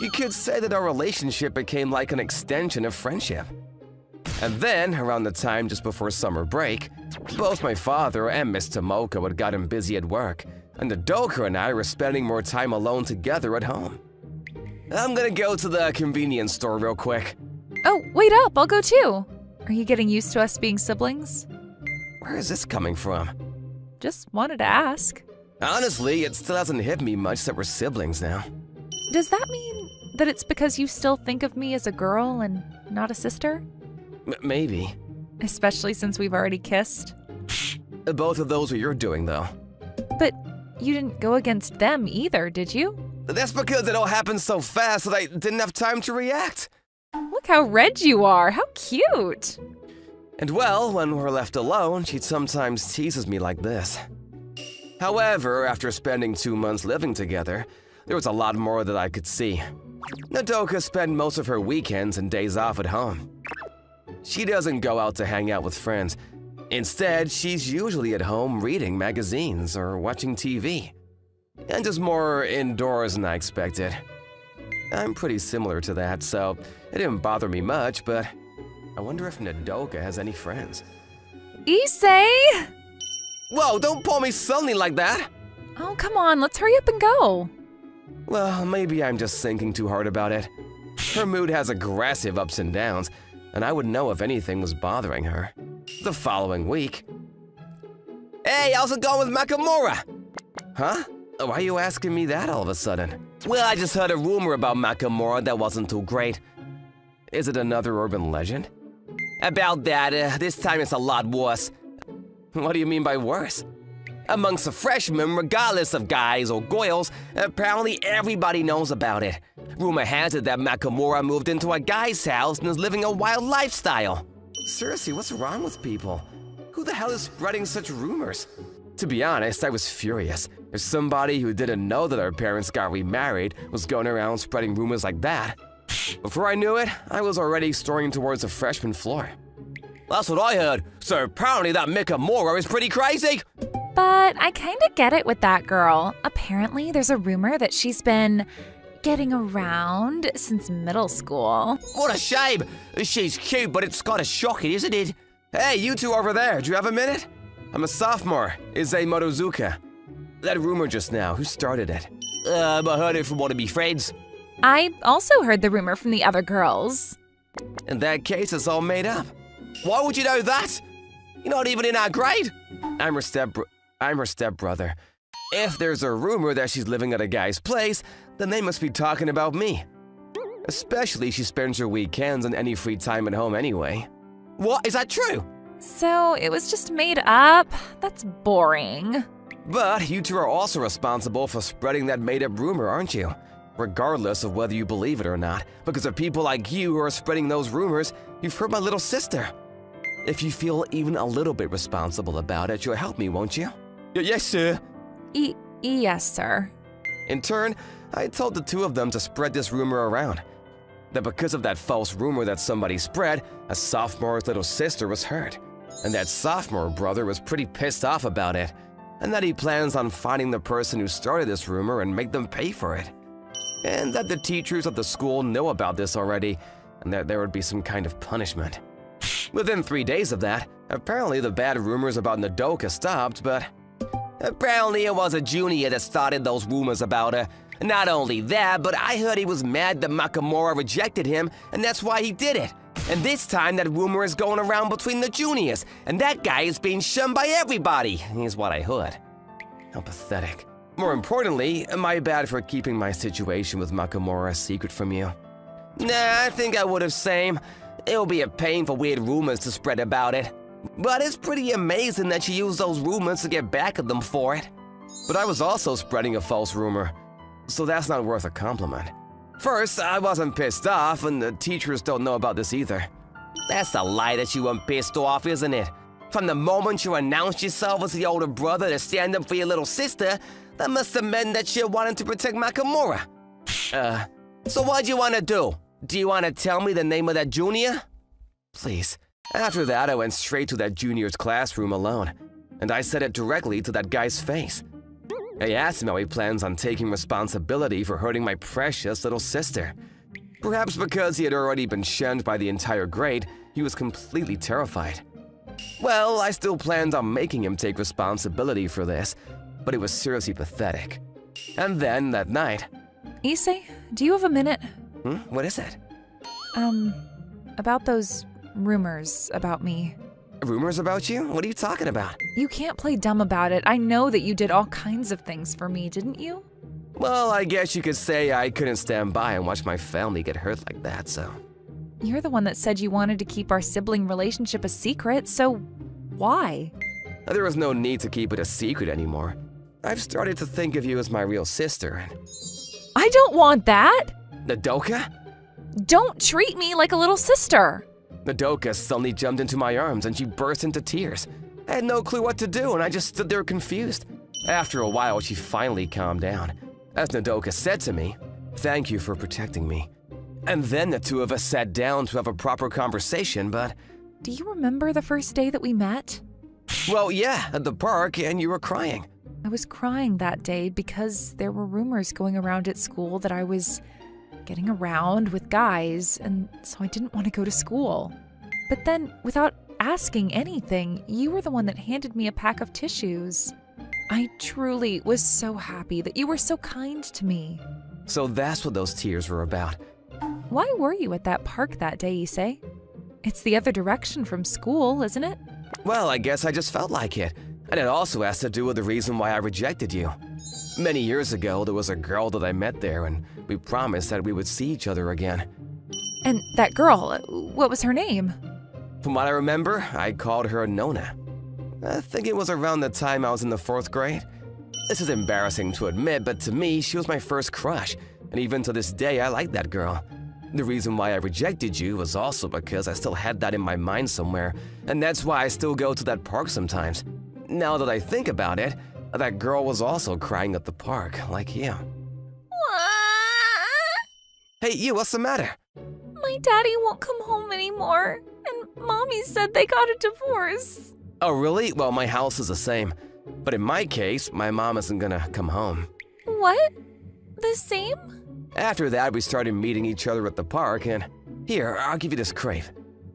You could say that our relationship became like an extension of friendship. And then, around the time just before summer break, both my father and Miss Tomoko had gotten busy at work, and Nodoka and I were spending more time alone together at home. I'm gonna go to the convenience store real quick. Oh, wait up, I'll go too. Are you getting used to us being siblings? Where is this coming from? Just wanted to ask. Honestly, it still hasn't hit me much that we're siblings now. Does that mean that it's because you still think of me as a girl and not a sister? Maybe. Especially since we've already kissed? Both of those are your doing, though. But you didn't go against them either, did you? That's because it all happened so fast that I didn't have time to react. Look how red you are, how cute! And well, when we're left alone, she sometimes teases me like this. However, after spending 2 months living together, there was a lot more that I could see. Nodoka spent most of her weekends and days off at home. She doesn't go out to hang out with friends. Instead, she's usually at home reading magazines or watching TV. And just more indoors than I expected. I'm pretty similar to that, so it didn't bother me much, but I wonder if Nodoka has any friends. Issei! Whoa, don't pull me suddenly like that! Oh, come on, let's hurry up and go. Well, maybe I'm just thinking too hard about it. Her mood has aggressive ups and downs, and I would know if anything was bothering her. The following week... Hey, how's it going with Makimura? Huh? Why are you asking me that all of a sudden? Well, I just heard a rumor about Makimura that wasn't too great. Is it another urban legend? About that, this time it's a lot worse. What do you mean by worse? Amongst the freshmen, regardless of guys or girls, apparently everybody knows about it. Rumor has it that Makimura moved into a guy's house and is living a wild lifestyle. Seriously, what's wrong with people? Who the hell is spreading such rumors? To be honest, I was furious. If somebody who didn't know that our parents got remarried was going around spreading rumors like that, before I knew it, I was already storming towards the freshman floor. That's what I heard. So apparently that Mikamura is pretty crazy. But I kinda get it with that girl. Apparently, there's a rumor that she's been getting around since middle school. What a shame. She's cute, but it's kind of shocking, isn't it? Hey, you two over there, do you have a minute? I'm a sophomore, Issei Motozuka. That rumor just now, who started it? I heard it from one of me friends. I also heard the rumor from the other girls. In that case, it's all made up. Why would you know that? You're not even in our grade. I'm her stepbrother. If there's a rumor that she's living at a guy's place, then they must be talking about me. Especially she spends her weekends and any free time at home anyway. What? Is that true? So it was just made up? That's boring. But you two are also responsible for spreading that made-up rumor, aren't you? Regardless of whether you believe it or not, because of people like you who are spreading those rumors, you've hurt my little sister. If you feel even a little bit responsible about it, you'll help me, won't you? Yes, sir. Yes, sir. In turn, I told the two of them to spread this rumor around. That because of that false rumor that somebody spread, a sophomore's little sister was hurt. And that sophomore brother was pretty pissed off about it. And that he plans on finding the person who started this rumor and make them pay for it. And that the teachers at the school know about this already, and that there would be some kind of punishment. Within 3 days of that, apparently the bad rumors about Nodoka stopped, but Apparently it was a junior that started those rumors about her. Not only that, but I heard he was mad that Makamura rejected him, and that's why he did it. And this time that rumor is going around between the juniors, and that guy is being shunned by everybody, is what I heard. how pathetic. More importantly, my bad for keeping my situation with Makamura a secret from you. Nah, I think I would have same. It'll be a pain for weird rumors to spread about it. But it's pretty amazing that you used those rumors to get back at them for it. But I was also spreading a false rumor, so that's not worth a compliment. First, I wasn't pissed off, and the teachers don't know about this either. That's a lie that you weren't pissed off, isn't it? From the moment you announced yourself as the older brother to stand up for your little sister, that must have meant that you wanted to protect Makamura. So what'd you want to do? Do you want to tell me the name of that junior? Please. After that, I went straight to that junior's classroom alone, and I said it directly to that guy's face. I asked him how he plans on taking responsibility for hurting my precious little sister. Perhaps because he had already been shunned by the entire grade, he was completely terrified. Well, I still planned on making him take responsibility for this, but it was seriously pathetic. And then, that night… Issei, do you have a minute? What is it? About those rumors about me. Rumors about you? What are you talking about? You can't play dumb about it. I know that you did all kinds of things for me, didn't you? Well, I guess you could say I couldn't stand by and watch my family get hurt like that, so… You're the one that said you wanted to keep our sibling relationship a secret, so why? There was no need to keep it a secret anymore. I've started to think of you as my real sister, and… I don't want that! Nodoka? Don't treat me like a little sister! Nodoka suddenly jumped into my arms and she burst into tears. I had no clue what to do and I just stood there confused. After a while, she finally calmed down. As Nodoka said to me, "Thank you for protecting me." And then the two of us sat down to have a proper conversation, but… Do you remember the first day that we met? Well, yeah, at the park, and you were crying. I was crying that day because there were rumors going around at school that I was getting around with guys, and so I didn't want to go to school. But then, without asking anything, you were the one that handed me a pack of tissues. I truly was so happy that you were so kind to me. So that's what those tears were about. Why were you at that park that day, Issei? It's the other direction from school, isn't it? Well, I guess I just felt like it. And it also has to do with the reason why I rejected you. Many years ago, there was a girl that I met there, and we promised that we would see each other again. And that girl, what was her name? From what I remember, I called her Nona. I think it was around the time I was in the 4th grade. This is embarrassing to admit, but to me, she was my first crush, and even to this day, I like that girl. The reason why I rejected you was also because I still had that in my mind somewhere, and that's why I still go to that park sometimes. now that I think about it, that girl was also crying at the park, like you. Hey, you, what's the matter? My daddy won't come home anymore, and Mommy said they got a divorce. Oh, really? Well, my house is the same. But in my case, my mom isn't gonna come home. What? The same? After that, we started meeting each other at the park, and here, I'll give you this crepe.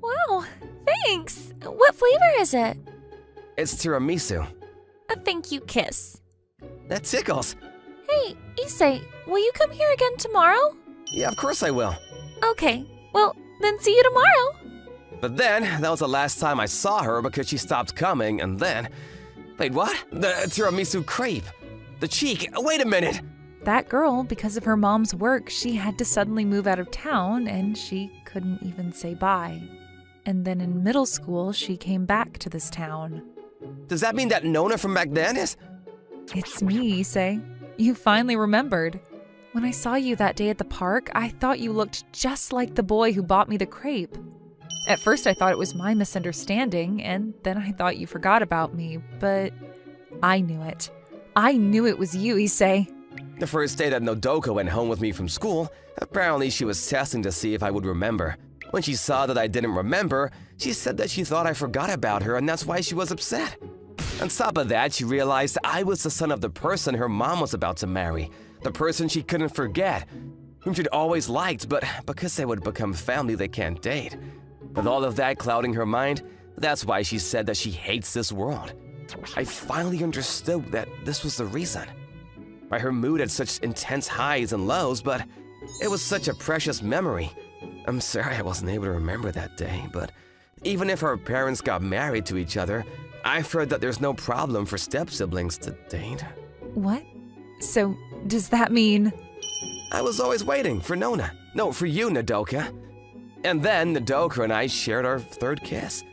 Wow, thanks. What flavor is it? It's tiramisu. A thank you kiss. That tickles. Hey, Issei, will you come here again tomorrow? Yeah, of course I will. Okay, well, then see you tomorrow. But then, that was the last time I saw her because she stopped coming, and then... Wait, what? The tiramisu crepe. The cheek. Wait a minute. That girl, because of her mom's work, she had to suddenly move out of town, and she couldn't even say bye. And then in middle school, she came back to this town. Does that mean that Nona from back then is... It's me, Issei. You finally remembered. When I saw you that day at the park, I thought you looked just like the boy who bought me the crepe. At first, I thought it was my misunderstanding, and then I thought you forgot about me, but I knew it. I knew it was you, Issei. The first day that Nodoka went home with me from school, apparently she was testing to see if I would remember. When she saw that I didn't remember, she said that she thought I forgot about her and that's why she was upset. On top of that, she realized I was the son of the person her mom was about to marry, the person she couldn't forget, whom she'd always liked, but because they would become family, they can't date. With all of that clouding her mind, that's why she said that she hates this world. I finally understood that this was the reason. Why her mood had such intense highs and lows, but it was such a precious memory. I'm sorry I wasn't able to remember that day, but even if our parents got married to each other, I've heard that there's no problem for step-siblings to date. What? So, does that mean... I was always waiting for Nona. No, for you, Nodoka. And then Nodoka and I shared our third kiss.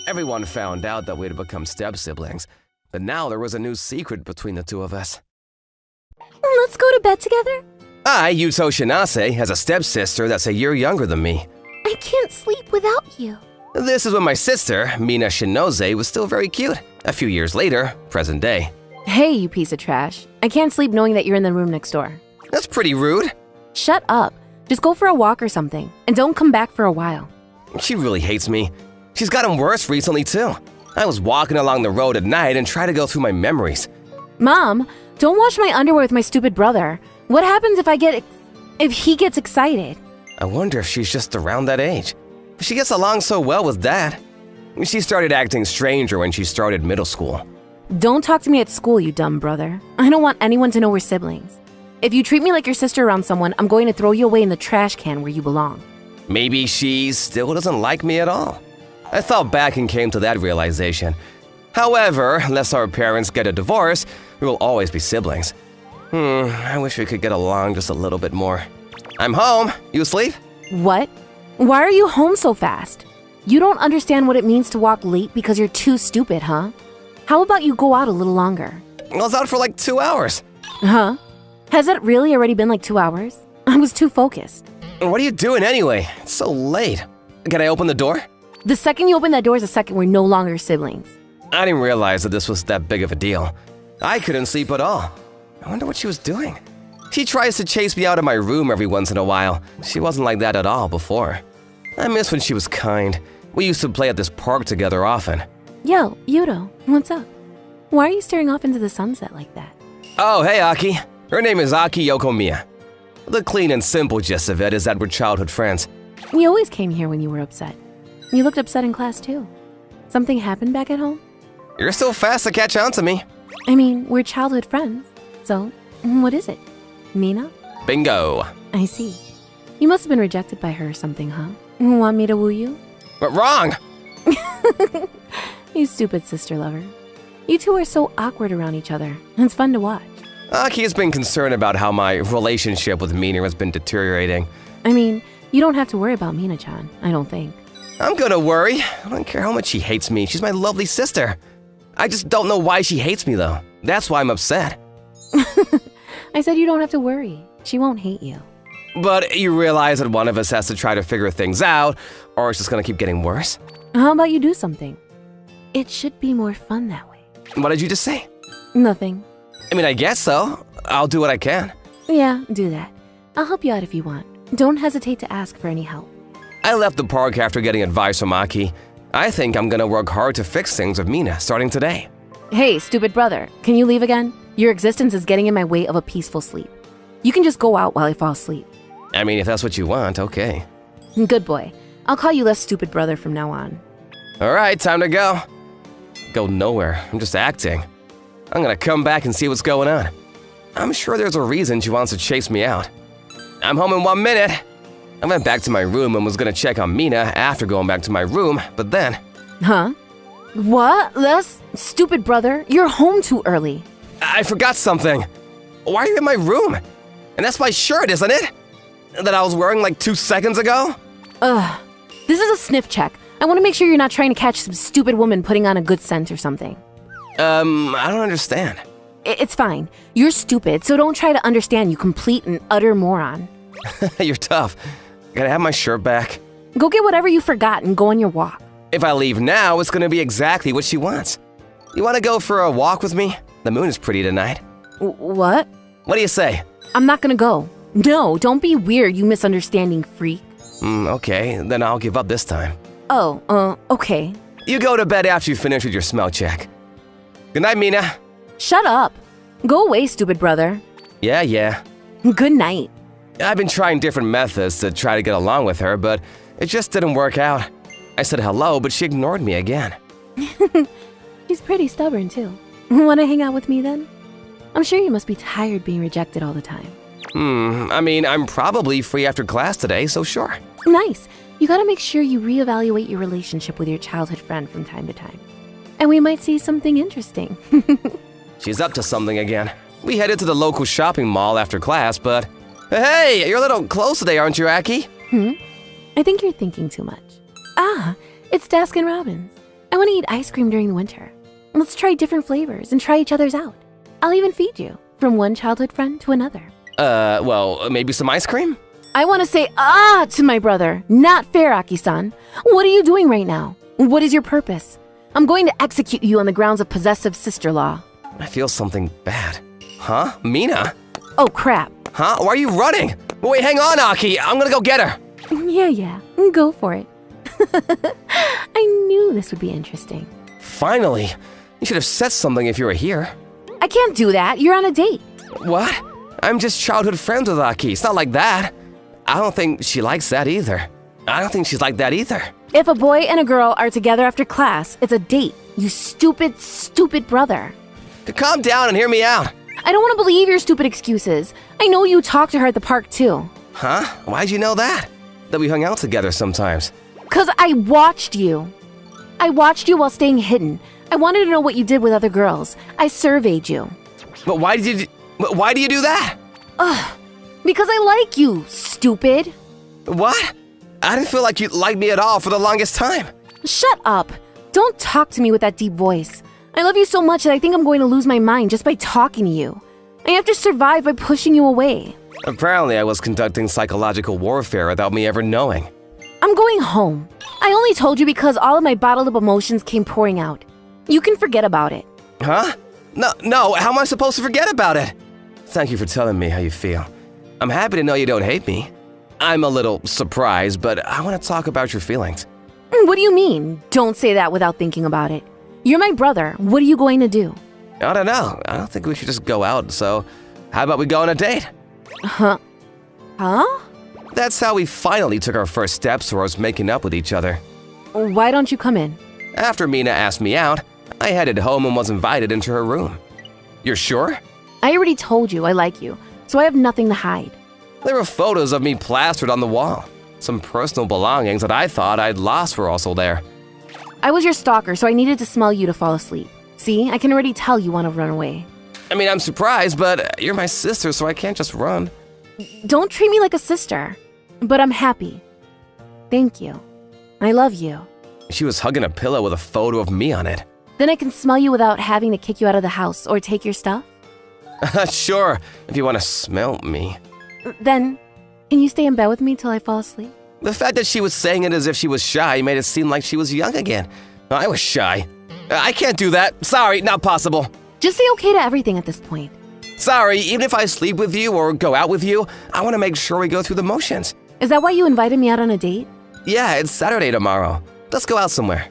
Everyone found out that we'd become step-siblings, but now there was a new secret between the two of us. Let's go to bed together? I, Yuto Shinase, has a stepsister that's a year younger than me. I can't sleep without you. This is when my sister, Mina Shinoze, was still very cute. A few years later, present day. Hey, you piece of trash. I can't sleep knowing that you're in the room next door. That's pretty rude. Shut up. Just go for a walk or something, and don't come back for a while. She really hates me. She's gotten worse recently, too. I was walking along the road at night and tried to go through my memories. Mom, don't wash my underwear with my stupid brother. What happens if he gets excited? I wonder if she's just around that age. She gets along so well with Dad. She started acting stranger when she started middle school. Don't talk to me at school, you dumb brother. I don't want anyone to know we're siblings. If you treat me like your sister around someone, I'm going to throw you away in the trash can where you belong. Maybe she still doesn't like me at all. I thought back and came to that realization. However, unless our parents get a divorce, we will always be siblings. I wish we could get along just a little bit more. I'm home. You asleep? What? Why are you home so fast? You don't understand what it means to walk late because you're too stupid, huh? How about you go out a little longer? I was out for like 2 hours. Huh? Has it really already been like 2 hours? I was too focused. What are you doing anyway? It's so late. Can I open the door? The second you open that door is the second we're no longer siblings. I didn't realize that this was that big of a deal. I couldn't sleep at all. I wonder what she was doing. She tries to chase me out of my room every once in a while. She wasn't like that at all before. I miss when she was kind. We used to play at this park together often. Yo, Yuto, what's up? Why are you staring off into the sunset like that? Oh, hey, Aki. Her name is Aki Yokomiya. The clean and simple gist of it is that we're childhood friends. You always came here when you were upset. You looked upset in class too. Something happened back at home? You're still fast to catch on to me. I mean, we're childhood friends. So, what is it? Mina? Bingo. I see. You must have been rejected by her or something, huh? Want me to woo you? But wrong. You stupid sister lover. You two are so awkward around each other. It's fun to watch. Aki has been concerned about how my relationship with Mina has been deteriorating. I mean, you don't have to worry about Mina-chan, I don't think. I'm gonna worry. I don't care how much she hates me. She's my lovely sister. I just don't know why she hates me, though. That's why I'm upset. I said you don't have to worry. She won't hate you. But you realize that one of us has to try to figure things out, or it's just gonna keep getting worse? How about you do something? It should be more fun that way. What did you just say? Nothing. I mean, I guess so. I'll do what I can. Yeah, do that. I'll help you out if you want. Don't hesitate to ask for any help. I left the park after getting advice from Aki. I think I'm gonna work hard to fix things with Mina starting today. Hey, stupid brother, can you leave again? Your existence is getting in my way of a peaceful sleep. You can just go out while I fall asleep. I mean, if that's what you want, okay. Good boy. I'll call you less stupid brother from now on. All right, time to go. Go nowhere. I'm just acting. I'm gonna come back and see what's going on. I'm sure there's a reason she wants to chase me out. I'm home in 1 minute. I went back to my room and was gonna check on Mina after going back to my room, but then… Huh? What? Les? Stupid brother, you're home too early. I forgot something. Why are you in my room? And that's my shirt, isn't it? That I was wearing like 2 seconds ago? Ugh. This is a sniff check. I want to make sure you're not trying to catch some stupid woman putting on a good scent or something. I don't understand. It's fine. You're stupid, so don't try to understand, you complete and utter moron. You're tough. Gotta have my shirt back. Go get whatever you forgot and go on your walk. If I leave now, it's gonna be exactly what she wants. You wanna go for a walk with me? The moon is pretty tonight. What? What do you say? I'm not gonna go. No, don't be weird, you misunderstanding freak. Okay, then I'll give up this time. Oh, okay. You go to bed after you finish with your smell check. Good night, Mina. Shut up. Go away, stupid brother. Yeah. Good night. I've been trying different methods to try to get along with her, but it just didn't work out. I said hello, but she ignored me again. She's pretty stubborn, too. Wanna hang out with me then? I'm sure you must be tired being rejected all the time. I mean, I'm probably free after class today, so sure. Nice. You gotta make sure you reevaluate your relationship with your childhood friend from time to time. And we might see something interesting. She's up to something again. We headed to the local shopping mall after class, but… Hey, you're a little close today, aren't you, Aki? I think you're thinking too much. It's Baskin-Robbins. I want to eat ice cream during the winter. Let's try different flavors and try each other's out. I'll even feed you, from one childhood friend to another. Well, maybe some ice cream? I want to say to my brother. Not fair, Aki-san. What are you doing right now? What is your purpose? I'm going to execute you on the grounds of possessive sister-law. I feel something bad. Huh? Mina? Oh, crap. Huh? Why are you running? Wait, hang on, Aki. I'm gonna go get her. Yeah. Go for it. I knew this would be interesting. Finally. You should have said something if you were here. I can't do that. You're on a date. What? I'm just childhood friends with Aki. It's not like that. I don't think she likes that either. I don't think she's like that either. If a boy and a girl are together after class, it's a date. You stupid, stupid brother. Calm down and hear me out. I don't want to believe your stupid excuses. I know you talked to her at the park too. Huh? Why'd you know that? That we hung out together sometimes. 'Cause I watched you. I watched you while staying hidden. I wanted to know what you did with other girls. I surveyed you. But why do you do that? Because I like you, stupid. What? I didn't feel like you liked me at all for the longest time. Shut up. Don't talk to me with that deep voice. I love you so much that I think I'm going to lose my mind just by talking to you. I have to survive by pushing you away. Apparently I was conducting psychological warfare without me ever knowing. I'm going home. I only told you because all of my bottled up emotions came pouring out. You can forget about it. Huh? No, how am I supposed to forget about it? Thank you for telling me how you feel. I'm happy to know you don't hate me. I'm a little surprised, but I want to talk about your feelings. What do you mean? Don't say that without thinking about it. You're my brother. What are you going to do? I don't know. I don't think we should just go out, so how about we go on a date? Huh? That's how we finally took our first steps towards making up with each other. Why don't you come in? After Mina asked me out, I headed home and was invited into her room. You're sure? I already told you I like you, so I have nothing to hide. There were photos of me plastered on the wall. Some personal belongings that I thought I'd lost were also there. I was your stalker, so I needed to smell you to fall asleep. See, I can already tell you want to run away. I mean, I'm surprised, but you're my sister, so I can't just run. Don't treat me like a sister. But I'm happy. Thank you. I love you. She was hugging a pillow with a photo of me on it. Then I can smell you without having to kick you out of the house or take your stuff? Sure, if you want to smell me. Then, can you stay in bed with me till I fall asleep? The fact that she was saying it as if she was shy made it seem like she was young again. I was shy. I can't do that. Sorry, not possible. Just say okay to everything at this point. Sorry, even if I sleep with you or go out with you, I want to make sure we go through the motions. Is that why you invited me out on a date? Yeah, it's Saturday tomorrow. Let's go out somewhere.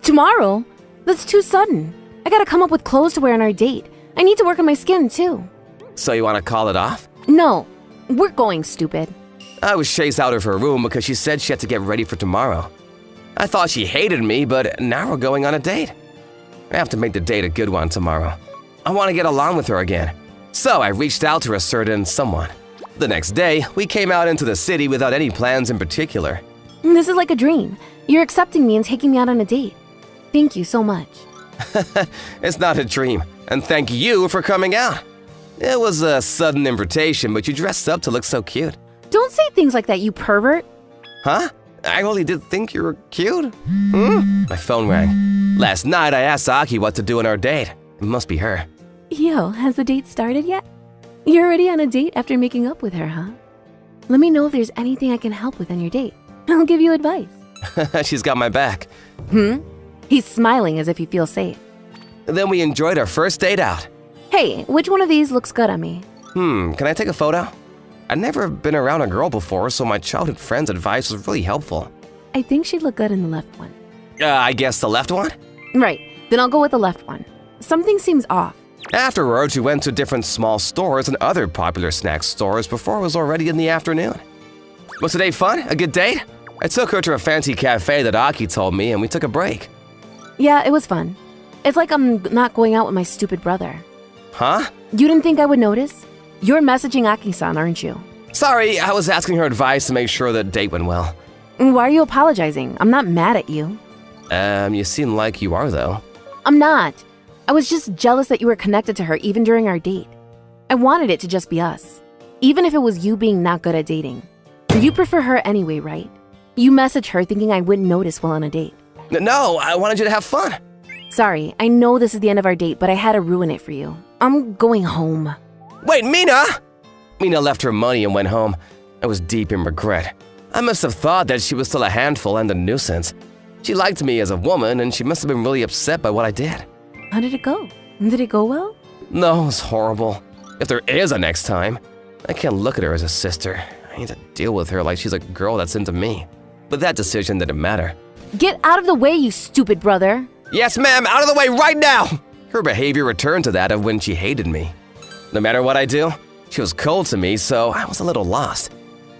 Tomorrow? That's too sudden. I gotta come up with clothes to wear on our date. I need to work on my skin, too. So you want to call it off? No, we're going, stupid. I was chased out of her room because she said she had to get ready for tomorrow. I thought she hated me, but now we're going on a date. I have to make the date a good one tomorrow. I want to get along with her again. So I reached out to a certain someone. The next day, we came out into the city without any plans in particular. This is like a dream. You're accepting me and taking me out on a date. Thank you so much. It's not a dream, and thank you for coming out. It was a sudden invitation, but you dressed up to look so cute. Don't say things like that, you pervert. Huh? I really did think you were cute. My phone rang. Last night, I asked Aki what to do on our date. It must be her. Yo, has the date started yet? You're already on a date after making up with her, huh? Let me know if there's anything I can help with on your date. I'll give you advice. She's got my back. He's smiling as if he feels safe. Then we enjoyed our first date out. Hey, which one of these looks good on me? Can I take a photo? I've never been around a girl before, so my childhood friend's advice was really helpful. I think she'd look good in the left one. I guess the left one? Right, then I'll go with the left one. Something seems off. Afterwards, we went to different small stores and other popular snack stores before it was already in the afternoon. Was today fun? A good date? I took her to a fancy cafe that Aki told me, and we took a break. Yeah, it was fun. It's like I'm not going out with my stupid brother. Huh? You didn't think I would notice? You're messaging Aki-san, aren't you? Sorry, I was asking her advice to make sure the date went well. Why are you apologizing? I'm not mad at you. You seem like you are, though. I'm not. I was just jealous that you were connected to her even during our date. I wanted it to just be us, even if it was you being not good at dating. You prefer her anyway, right? You messaged her thinking I wouldn't notice while on a date. No, I wanted you to have fun. Sorry, I know this is the end of our date, but I had to ruin it for you. I'm going home. Wait, Mina! Mina left her money and went home. I was deep in regret. I must have thought that she was still a handful and a nuisance. She liked me as a woman, and she must have been really upset by what I did. How did it go? Did it go well? No, it was horrible. If there is a next time, I can't look at her as a sister. I need to deal with her like she's a girl that's into me. But that decision didn't matter. Get out of the way, you stupid brother. Yes, ma'am, out of the way right now! Her behavior returned to that of when she hated me. No matter what I do, she was cold to me, so I was a little lost.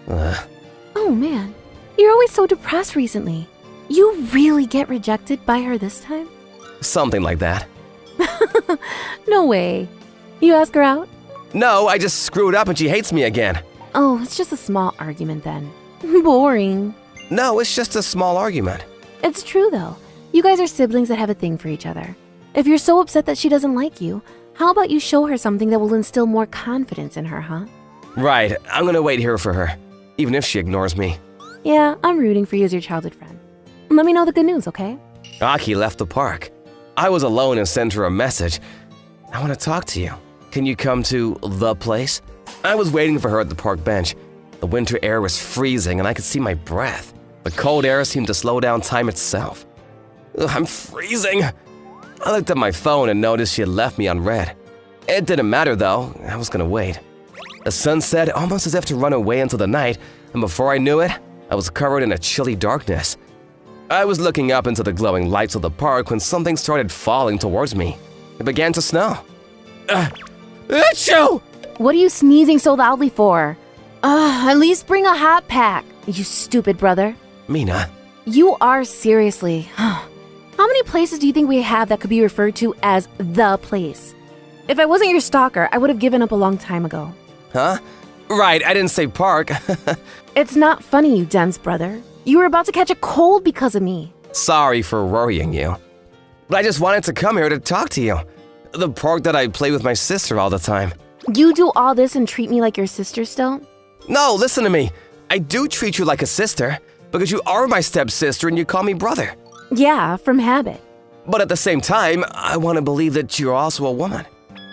Oh man, you're always so depressed recently. You really get rejected by her this time? Something like that. No way. You ask her out? No, I just screwed up and she hates me again. Oh, it's just a small argument then. Boring. No, it's just a small argument. It's true though. You guys are siblings that have a thing for each other. If you're so upset that she doesn't like you, how about you show her something that will instill more confidence in her, huh? Right, I'm gonna wait here for her, even if she ignores me. Yeah, I'm rooting for you as your childhood friend. Let me know the good news, okay? Aki left the park. I was alone and sent her a message. I want to talk to you. Can you come to the place? I was waiting for her at the park bench. The winter air was freezing and I could see my breath. The cold air seemed to slow down time itself. Ugh, I'm freezing. I looked at my phone and noticed she had left me on red. It didn't matter though, I was gonna wait. The sun set almost as if to run away into the night, and before I knew it, I was covered in a chilly darkness. I was looking up into the glowing lights of the park when something started falling towards me. It began to snow. Achoo! What are you sneezing so loudly for? At least bring a hot pack, you stupid brother. Mina. You are seriously. How many places do you think we have that could be referred to as the place? If I wasn't your stalker, I would have given up a long time ago. Huh? Right, I didn't say park. It's not funny, you dense brother. You were about to catch a cold because of me. Sorry for worrying you. But I just wanted to come here to talk to you. The park that I play with my sister all the time. You do all this and treat me like your sister still? No, listen to me. I do treat you like a sister because you are my stepsister and you call me brother. Yeah, from habit. But at the same time, I want to believe that you're also a woman.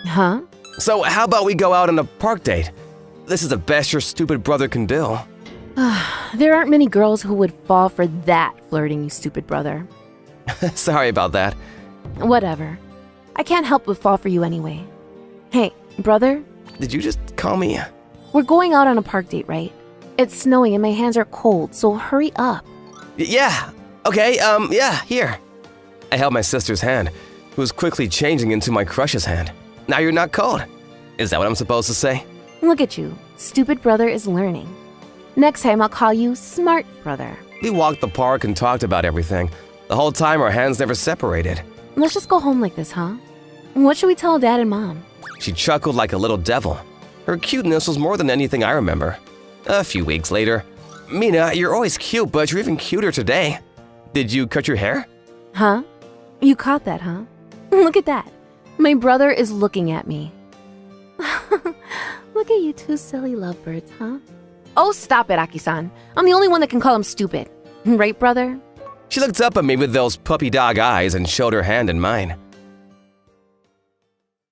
Huh? So how about we go out on a park date? This is the best your stupid brother can do. There aren't many girls who would fall for that flirting, you stupid brother. Sorry about that. Whatever. I can't help but fall for you anyway. Hey, brother, Did you just call me? we're going out on a park date, right? It's snowing and my hands are cold, so hurry up. Yeah. Okay, yeah, here. I held my sister's hand, who was quickly changing into my crush's hand. Now you're not cold. Is that what I'm supposed to say? Look at you. Stupid brother is learning. Next time I'll call you smart brother. We walked the park and talked about everything. The whole time our hands never separated. Let's just go home like this, huh? What should we tell Dad and Mom? She chuckled like a little devil. Her cuteness was more than anything I remember. A few weeks later, Mina, you're always cute, but you're even cuter today. Did you cut your hair? Huh? You caught that, huh? Look at that. My brother is looking at me. Look at you two silly lovebirds, huh? Oh, stop it, Aki-san. I'm the only one that can call him stupid. Right, brother? She looked up at me with those puppy dog eyes and showed her hand in mine.